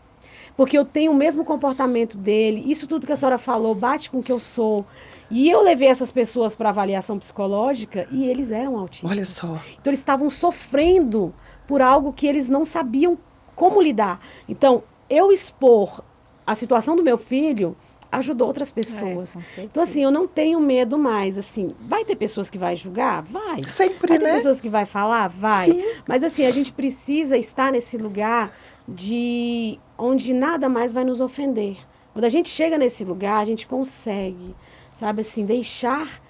Porque eu tenho o mesmo comportamento dele, isso tudo que a senhora falou bate com o que eu sou. E eu levei essas pessoas para avaliação psicológica e eles eram autistas. Olha só. Então, eles estavam sofrendo por algo que eles não sabiam como lidar. Então, eu expor a situação do meu filho ajudou outras pessoas. Então, assim, eu não tenho medo mais, assim, vai ter pessoas que vai julgar? Vai. Sempre, vai ter né? pessoas que vai falar? Vai. Sim. Mas, assim, a gente precisa estar nesse lugar onde nada mais vai nos ofender. Quando a gente chega nesse lugar, a gente consegue, sabe, assim, deixar,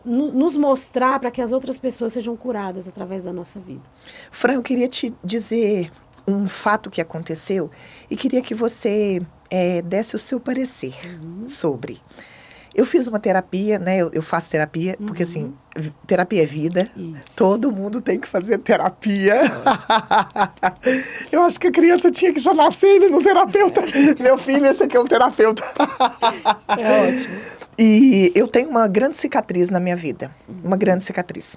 nos mostrar para que as outras pessoas sejam curadas através da nossa vida. Fran, eu queria te dizer um fato que aconteceu e queria que você desse o seu parecer sobre. Eu fiz uma terapia, né? Eu faço terapia, porque assim, terapia é vida. Isso. Todo mundo tem que fazer terapia. Eu acho que a criança tinha que já nascer indo no terapeuta. Meu filho, esse aqui é um terapeuta. É ótimo. E eu tenho uma grande cicatriz na minha vida. Uma grande cicatriz.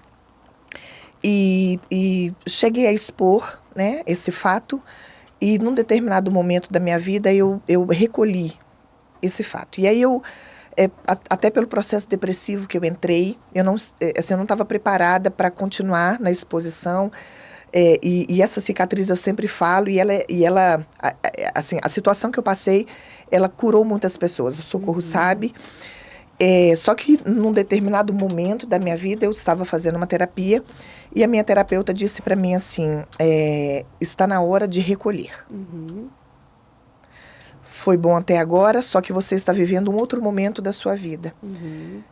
E cheguei a expor, né, esse fato. E num determinado momento da minha vida, eu recolhi esse fato. E aí até pelo processo depressivo que eu entrei, eu não estava preparada para continuar na exposição. E essa cicatriz eu sempre falo, e ela assim, a situação que eu passei, ela curou muitas pessoas. O Socorro sabe. Só que num determinado momento da minha vida, eu estava fazendo uma terapia, e a minha terapeuta disse para mim assim, está na hora de recolher. Foi bom até agora, só que você está vivendo um outro momento da sua vida.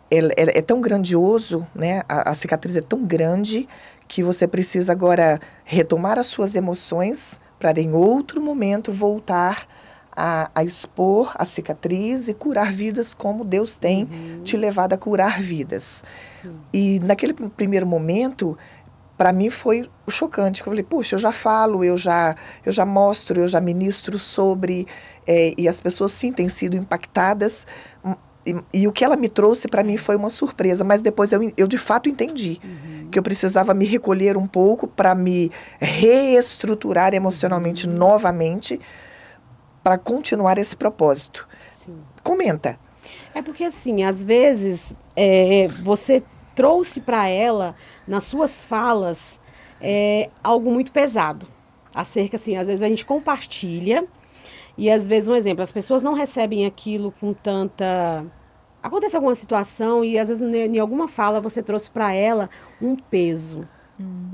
É tão grandioso, né? A cicatriz é tão grande que você precisa agora retomar as suas emoções para em outro momento voltar a expor a cicatriz e curar vidas como Deus tem te levado a curar vidas. Sim. E naquele primeiro momento, para mim foi chocante. Eu falei, puxa, eu já falo, eu já mostro, eu já ministro sobre, e as pessoas sim têm sido impactadas. E o que ela me trouxe para mim foi uma surpresa, mas depois eu de fato entendi que eu precisava me recolher um pouco para me reestruturar emocionalmente novamente, para continuar esse propósito. Sim. Comenta. É porque, assim, às vezes, você trouxe para ela, nas suas falas, algo muito pesado. Acerca, assim, às vezes a gente compartilha, e às vezes, um exemplo, as pessoas não recebem aquilo com tanta... Acontece alguma situação e, às vezes, em alguma fala, você trouxe para ela um peso.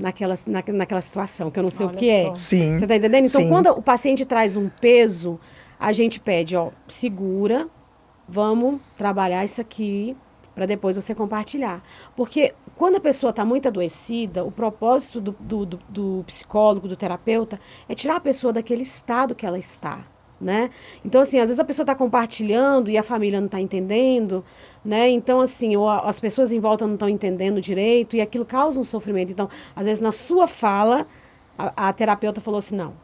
Naquela situação, que eu não sei Olha o que é. só. Sim. Você está entendendo? Então, Sim. quando o paciente traz um peso, a gente pede, segura, vamos trabalhar isso aqui para depois você compartilhar. Porque quando a pessoa está muito adoecida, o propósito do psicólogo, do terapeuta, é tirar a pessoa daquele estado que ela está, né? Então, assim, às vezes a pessoa está compartilhando e a família não está entendendo, né? Então, assim, ou as pessoas em volta não estão entendendo direito e aquilo causa um sofrimento. Então, às vezes, na sua fala, a terapeuta falou assim, não,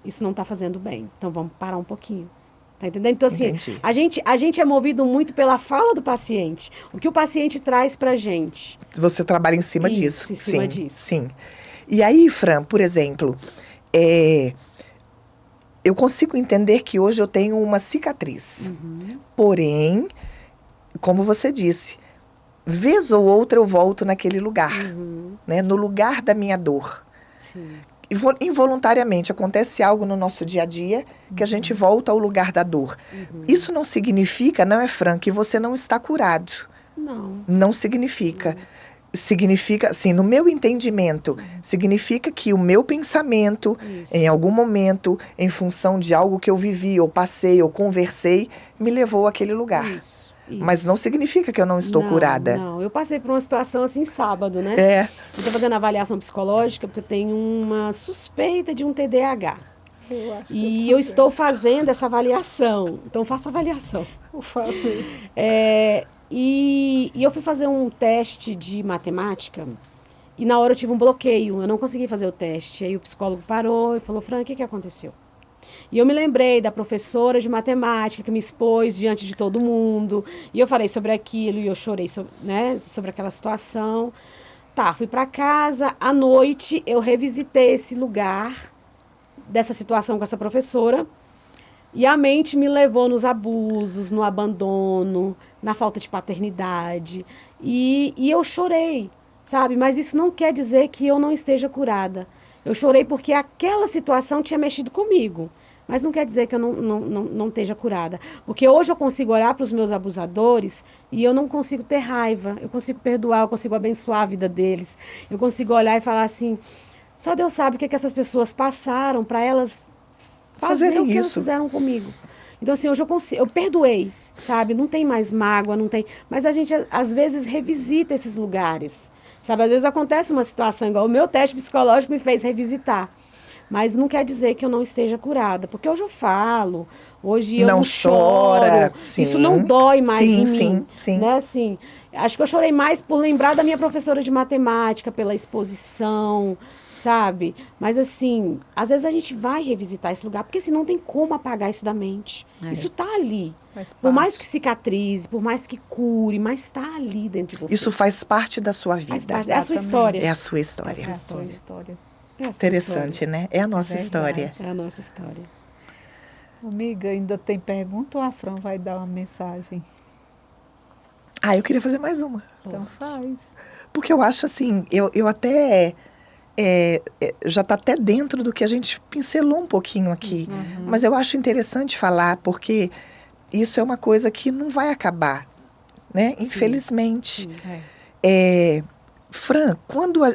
isso não está fazendo bem, então vamos parar um pouquinho. Tá entendendo? Então, assim, a gente é movido muito pela fala do paciente. O que o paciente traz pra gente. Você trabalha em cima disso. Em cima disso. Sim. E aí, Fran, por exemplo, eu consigo entender que hoje eu tenho uma cicatriz. Porém, como você disse, vez ou outra eu volto naquele lugar, né? No lugar da minha dor. Sim. Involuntariamente acontece algo no nosso dia a dia que a gente volta ao lugar da dor. Isso não significa, não é, Fran, que você não está curado. Não. Não significa. Significa, assim, no meu entendimento, significa que o meu pensamento, em algum momento, em função de algo que eu vivi, ou passei, ou conversei, me levou àquele lugar. Isso. Mas não significa que eu não estou curada. Não, eu passei por uma situação assim sábado, né? Eu estou fazendo avaliação psicológica porque eu tenho uma suspeita de um TDAH. Eu estou fazendo essa avaliação. Então, faça avaliação. Eu faço. E eu fui fazer um teste de matemática e na hora eu tive um bloqueio. Eu não consegui fazer o teste. Aí o psicólogo parou e falou, Fran, o que aconteceu? E eu me lembrei da professora de matemática que me expôs diante de todo mundo. E eu falei sobre aquilo e eu chorei sobre aquela situação. Tá, fui para casa. À noite eu revisitei esse lugar dessa situação com essa professora. E a mente me levou nos abusos, no abandono, na falta de paternidade. E eu chorei, sabe? Mas isso não quer dizer que eu não esteja curada. Eu chorei porque aquela situação tinha mexido comigo. Mas não quer dizer que eu não esteja curada. Porque hoje eu consigo olhar para os meus abusadores e eu não consigo ter raiva. Eu consigo perdoar, eu consigo abençoar a vida deles. Eu consigo olhar e falar assim, só Deus sabe o que essas pessoas passaram para elas fazerem o que elas fizeram comigo. Então, assim, hoje eu perdoei, sabe? Não tem mais mágoa, não tem... Mas a gente, às vezes, revisita esses lugares. Sabe, às vezes acontece uma situação igual o meu teste psicológico me fez revisitar. Mas não quer dizer que eu não esteja curada. Porque hoje eu falo, hoje eu não choro. Sim. Isso não dói mais em mim. Sim. Né? Assim, acho que eu chorei mais por lembrar da minha professora de matemática, pela exposição, sabe? Mas assim, às vezes a gente vai revisitar esse lugar, porque senão não tem como apagar isso da mente. Isso tá ali. Por mais que cicatrize, por mais que cure, mas está ali dentro de você. Isso faz parte da sua vida. É a sua história. É a sua história. É a sua história. Interessante, né? É a nossa história. É a nossa história. Amiga, ainda tem pergunta ou a Fran vai dar uma mensagem? Eu queria fazer mais uma. Então faz. Porque eu acho assim, eu até... já está até dentro do que a gente pincelou um pouquinho aqui. Mas eu acho interessante falar, porque isso é uma coisa que não vai acabar, né? Sim. Infelizmente. Sim. Fran, quando a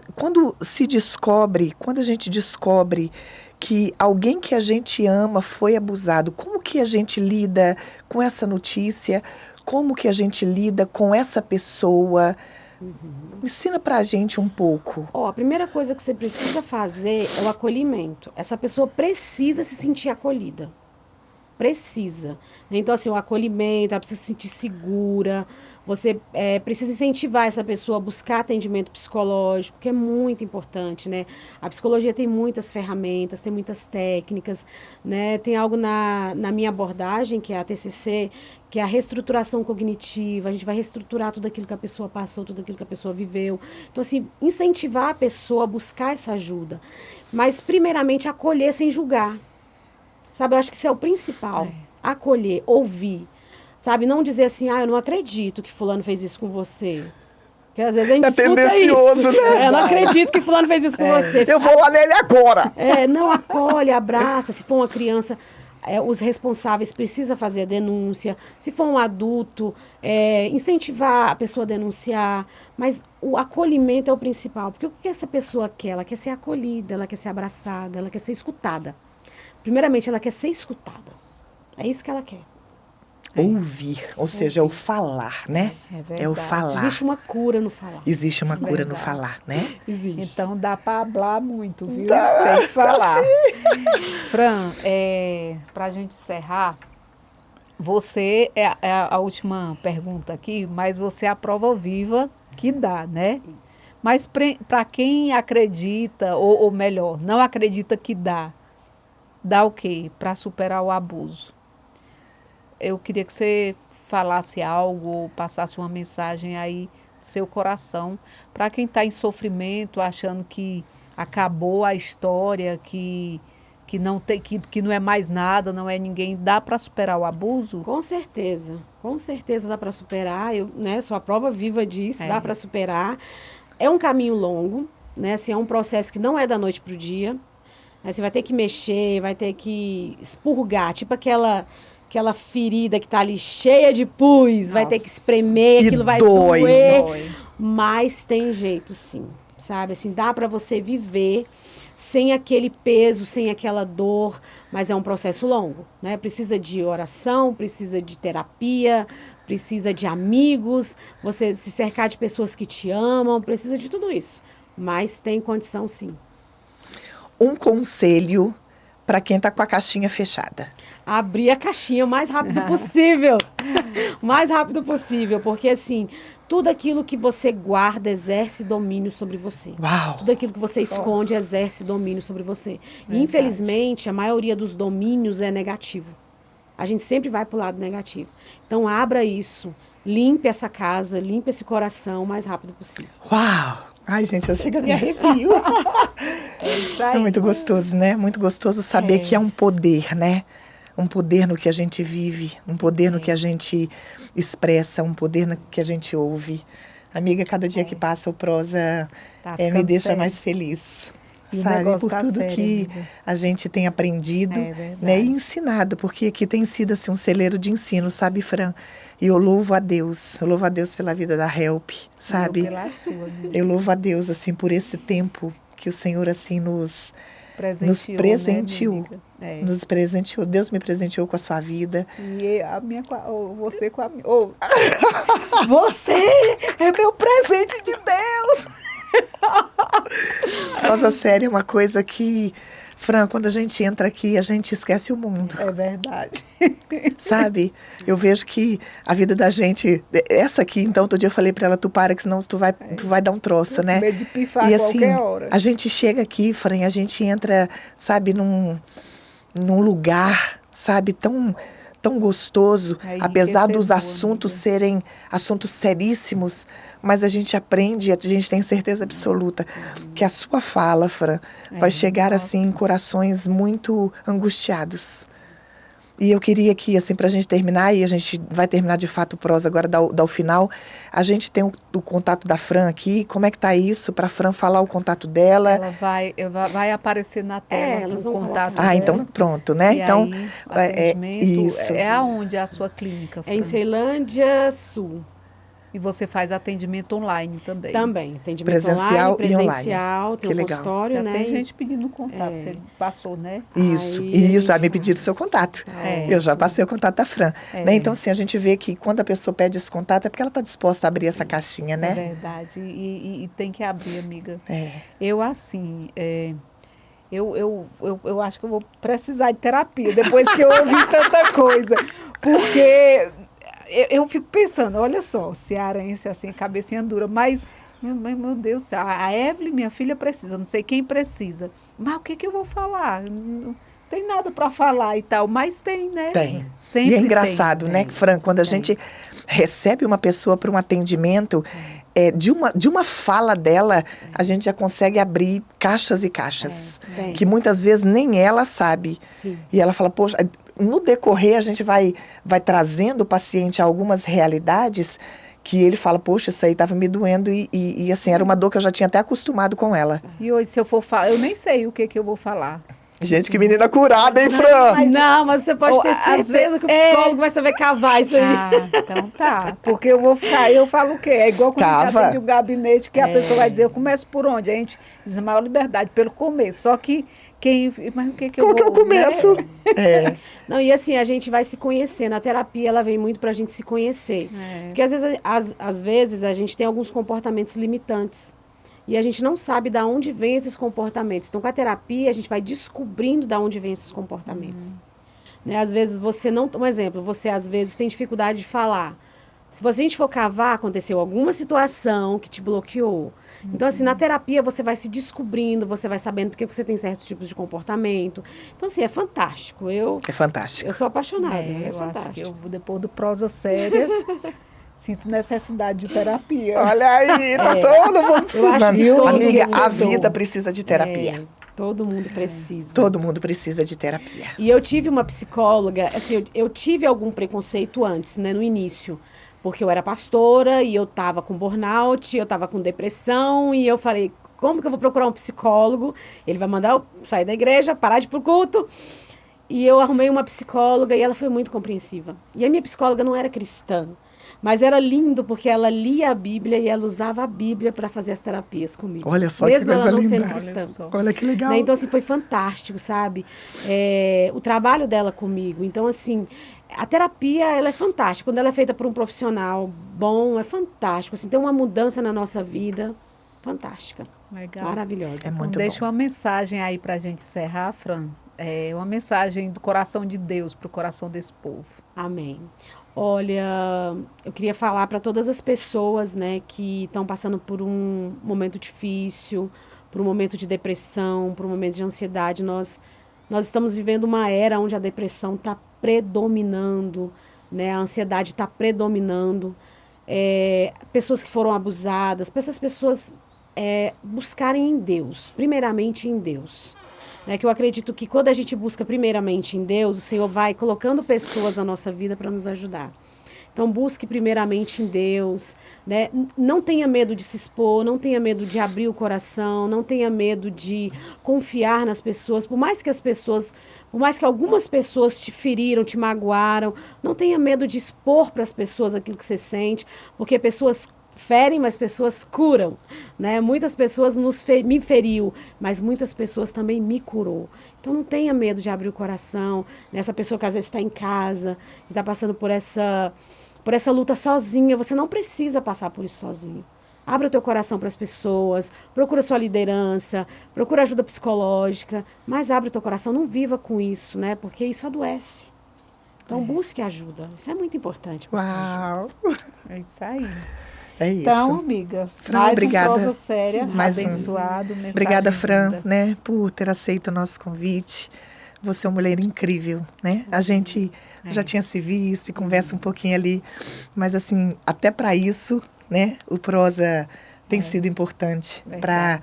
gente descobre que alguém que a gente ama foi abusado, como que a gente lida com essa notícia? Como que a gente lida com essa pessoa? Ensina pra gente um pouco. A primeira coisa que você precisa fazer é o acolhimento. Essa pessoa precisa se sentir acolhida. Precisa. Então, assim, o acolhimento, ela precisa se sentir segura. Você precisa incentivar essa pessoa a buscar atendimento psicológico, que é muito importante, né? A psicologia tem muitas ferramentas, tem muitas técnicas, né? Tem algo na minha abordagem, que é a TCC, que é a reestruturação cognitiva. A gente vai reestruturar tudo aquilo que a pessoa passou, tudo aquilo que a pessoa viveu. Então, assim, incentivar a pessoa a buscar essa ajuda. Mas, primeiramente, acolher sem julgar. Sabe, eu acho que isso é o principal. Acolher, ouvir. Sabe, não dizer assim, eu não acredito que fulano fez isso com você. Porque às vezes a gente escuta isso. Né? Eu não acredito que fulano fez isso com você. Eu vou lá nele agora. Não, acolhe, abraça. Se for uma criança, os responsáveis precisam fazer a denúncia. Se for um adulto, incentivar a pessoa a denunciar. Mas o acolhimento é o principal. Porque o que essa pessoa quer? Ela quer ser acolhida, ela quer ser abraçada, ela quer ser escutada. Primeiramente, ela quer ser escutada. É isso que ela quer. ouvir, ou seja, é o falar, né? É verdade. É o falar. Existe uma cura no falar. Existe uma cura no Verdade. falar, né? Existe. Então dá para falar muito, viu? Dá, Tem que falar. dá Fran, para a gente encerrar, você é a última pergunta aqui, mas você é a prova viva que dá, né? Isso. Mas para quem acredita, ou melhor, não acredita que dá o quê? Para superar o abuso. Eu queria que você falasse algo, ou passasse uma mensagem aí do seu coração, para quem está em sofrimento, achando que acabou a história, que não tem, que não é mais nada, não é ninguém. Dá para superar o abuso? Com certeza dá para superar. Eu, né, sou a prova viva disso, dá para superar. É um caminho longo, né? Assim, é um processo que não é da noite para o dia. Aí você vai ter que mexer, vai ter que expurgar, tipo aquela ferida que tá ali cheia de pus, vai ter que espremer, aquilo vai doer. Mas tem jeito, sim, sabe? Assim, dá para você viver sem aquele peso, sem aquela dor, mas é um processo longo, né? Precisa de oração, precisa de terapia, precisa de amigos, você se cercar de pessoas que te amam, precisa de tudo isso. Mas tem condição, sim. Um conselho para quem está com a caixinha fechada. Abrir a caixinha o mais rápido possível. O mais rápido possível, porque assim, tudo aquilo que você guarda exerce domínio sobre você. Uau! Tudo aquilo que você esconde exerce domínio sobre você. E, Verdade. infelizmente, a maioria dos domínios é negativo. A gente sempre vai para o lado negativo. Então, abra isso, limpe essa casa, limpe esse coração o mais rápido possível. Uau! Ai, gente, eu chego a me arrepio. É isso aí. É muito gostoso, né? Muito gostoso saber que é um poder, né? Um poder no que a gente vive, um poder no que a gente expressa, um poder no que a gente ouve. Amiga, cada dia que passa o prosa Tá me ficando deixa sério. mais feliz. E o Sabe? negócio Por tá tudo sério, que amiga. a gente tem aprendido, É verdade. né? E ensinado, porque aqui tem sido assim um celeiro de ensino, sabe, Fran? E eu louvo a Deus pela vida da Help, sabe? Eu pela sua, amiga. Eu louvo a Deus, assim, por esse tempo que o Senhor, assim, nos presenteou. Né, minha amiga? É. Nos presenteou. Deus me presenteou com a sua vida. E você com a minha. Você é meu presente de Deus! Prosa séria é uma coisa que, Fran, quando a gente entra aqui, a gente esquece o mundo, É verdade. sabe? Eu vejo que a vida da gente, essa aqui, então, outro dia eu falei pra ela, tu para, que senão tu vai dar um troço, né? Medo de pifar E a assim, qualquer hora. a gente chega aqui, Fran, e a gente entra, sabe, num lugar, sabe, tão gostoso, É apesar dos enriquecedor, assuntos amiga. serem assuntos seríssimos, mas a gente aprende, a gente tem certeza absoluta que a sua fala, Fran, vai chegar assim em corações muito angustiados. E eu queria que, assim, para a gente terminar, e a gente vai terminar de fato o prosa agora, dar o final, a gente tem o contato da Fran aqui, como é que tá isso, para a Fran falar o contato dela? Ela vai aparecer na tela elas o vão contato colocar. Ah, dela. então pronto, né? E Então, aí, atendimento, isso. é aonde a sua clínica, É em Fran? Ceilândia Sul. E você faz atendimento online também. Também. Atendimento Presencial online, e presencial, tem Que um legal. consultório, Já né? tem gente pedindo contato, você passou, né? Isso, Aí e a isso, já gente me pediram faz. seu contato. É. Eu já passei o contato da Fran. É. Né? Então, assim, a gente vê que quando a pessoa pede esse contato é porque ela está disposta a abrir essa caixinha, É né? verdade. E tem que abrir, amiga. É. Eu, assim, eu acho que eu vou precisar de terapia depois que eu ouvi tanta coisa. Porque eu fico pensando, olha só, cearense, assim, cabecinha dura, mas, meu Deus do céu, a Evelyn, minha filha, precisa, não sei quem precisa. Mas o que eu vou falar? Não tem nada para falar e tal, mas tem, né? Tem. Sempre E é engraçado, tem. né, Fran, quando a gente recebe uma pessoa para um atendimento, de uma fala dela, a gente já consegue abrir caixas e caixas. Tem. Que muitas vezes nem ela sabe. Sim. E ela fala, poxa, no decorrer a gente vai trazendo o paciente a algumas realidades que ele fala, poxa, isso aí estava me doendo e assim, era uma dor que eu já tinha até acostumado com ela. E hoje, se eu for falar, eu nem sei o que eu vou falar. Gente, que menina curada, hein, Fran? Não, mas você pode ter às certeza que o psicólogo vai saber cavar isso aí. Ah, então tá. Porque eu falo o quê? É igual quando a gente atende um gabinete que a pessoa vai dizer, eu começo por onde? A gente diz a maior liberdade, pelo começo. Só que Mas o que Como eu que eu vou... começo? É. Não, e assim, a gente vai se conhecendo. A terapia, ela vem muito pra gente se conhecer. Porque às vezes a gente tem alguns comportamentos limitantes. E a gente não sabe de onde vêm esses comportamentos. Então, com a terapia, a gente vai descobrindo de onde vêm esses comportamentos. Né? Às vezes você não... Um exemplo, você às vezes tem dificuldade de falar. Se a gente for cavar, aconteceu alguma situação que te bloqueou. Então, assim, na terapia você vai se descobrindo, você vai sabendo porque você tem certos tipos de comportamento. Então, assim, é fantástico. É fantástico. Eu sou apaixonada. Eu acho que eu, depois do Prosa Séria, sinto necessidade de terapia. Olha aí, tá todo mundo precisando. Amiga, a vida precisa de terapia. Todo mundo precisa. Todo mundo precisa de terapia. E eu tive uma psicóloga, assim, eu tive algum preconceito antes, né, no início. Porque eu era pastora e eu tava com burnout, eu tava com depressão e eu falei, como que eu vou procurar um psicólogo? Ele vai mandar eu sair da igreja, parar de ir pro culto. E eu arrumei uma psicóloga e ela foi muito compreensiva. E a minha psicóloga não era cristã, mas era lindo porque ela lia a Bíblia e ela usava a Bíblia para fazer as terapias comigo. Olha só mesmo que coisa ela não linda. sendo cristã. Olha que legal. Né? Então, assim, foi fantástico, sabe? O trabalho dela comigo. Então, assim, a terapia, ela é fantástica. Quando ela é feita por um profissional bom, é fantástico. Assim, tem uma mudança na nossa vida fantástica. Legal. Maravilhosa. É muito Deixa bom. uma mensagem aí pra gente encerrar, Fran. Uma mensagem do coração de Deus pro coração desse povo. Amém. Olha, eu queria falar para todas as pessoas, né, que estão passando por um momento difícil, por um momento de depressão, por um momento de ansiedade. Nós estamos vivendo uma era onde a depressão está predominando, né, a ansiedade está predominando. Pessoas que foram abusadas, para essas pessoas buscarem em Deus, primeiramente em Deus. Né, que eu acredito que quando a gente busca primeiramente em Deus, o Senhor vai colocando pessoas na nossa vida para nos ajudar. Então, busque primeiramente em Deus, né? Não tenha medo de se expor, não tenha medo de abrir o coração, não tenha medo de confiar nas pessoas, por mais que algumas pessoas te feriram, te magoaram, não tenha medo de expor para as pessoas aquilo que você sente, porque pessoas ferem, mas pessoas curam, né? Muitas pessoas me feriu, mas muitas pessoas também me curou. Então não tenha medo de abrir o coração, nessa pessoa que às vezes está em casa e está passando por essa luta sozinha. Você não precisa passar por isso sozinho. Abra o teu coração para as pessoas, procura sua liderança, procura ajuda psicológica, mas abre o teu coração, não viva com isso, né? Porque isso adoece. Então busque ajuda. Isso é muito importante. Uau! É isso aí. É isso. Então, amiga, Fran, mais obrigada. Prosa Séria, Mais abençoado. Obrigada, Fran, né, por ter aceito o nosso convite. Você é uma mulher incrível, né? A gente já tinha se visto e conversa um pouquinho ali, mas assim, até para isso, né, o Prosa tem sido importante para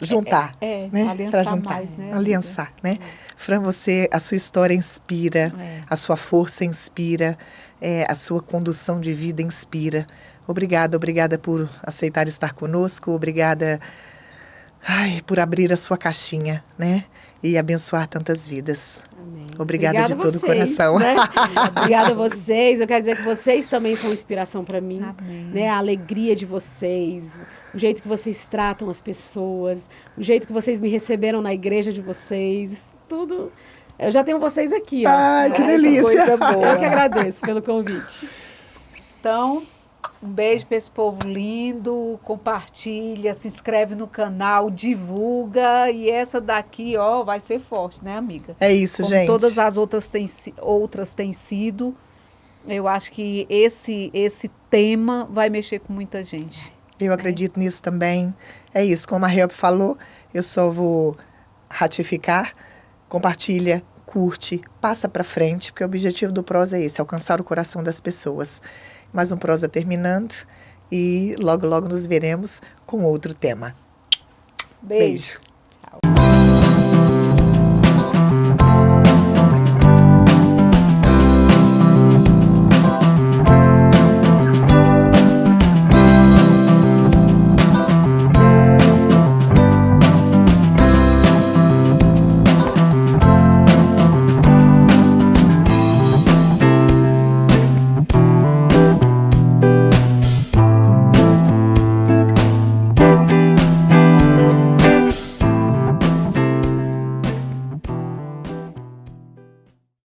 juntar, né? Aliançar juntar, mais, né? Aliançar, né? Fran, a sua história inspira, a sua força inspira, a sua condução de vida inspira. Obrigada por aceitar estar conosco, obrigada por abrir a sua caixinha, né? E abençoar tantas vidas. Amém. Obrigada de todo o coração. Né? Obrigada a vocês. Eu quero dizer que vocês também são inspiração para mim. Né? A alegria de vocês, o jeito que vocês tratam as pessoas, o jeito que vocês me receberam na igreja de vocês, tudo. Eu já tenho vocês aqui. Ó. Ai, que delícia. Coisa boa. Eu que agradeço pelo convite. Então, um beijo para esse povo lindo, compartilha, se inscreve no canal, divulga, e essa daqui, ó, vai ser forte, né, amiga? É isso, como gente. Todas as outras têm sido, eu acho que esse tema vai mexer com muita gente. Eu acredito nisso também. É isso, como a Help falou, eu só vou ratificar, compartilha, curte, passa para frente, porque o objetivo do Prosa é esse, alcançar o coração das pessoas. Mais um Prosa terminando e logo, logo nos veremos com outro tema. Beijo.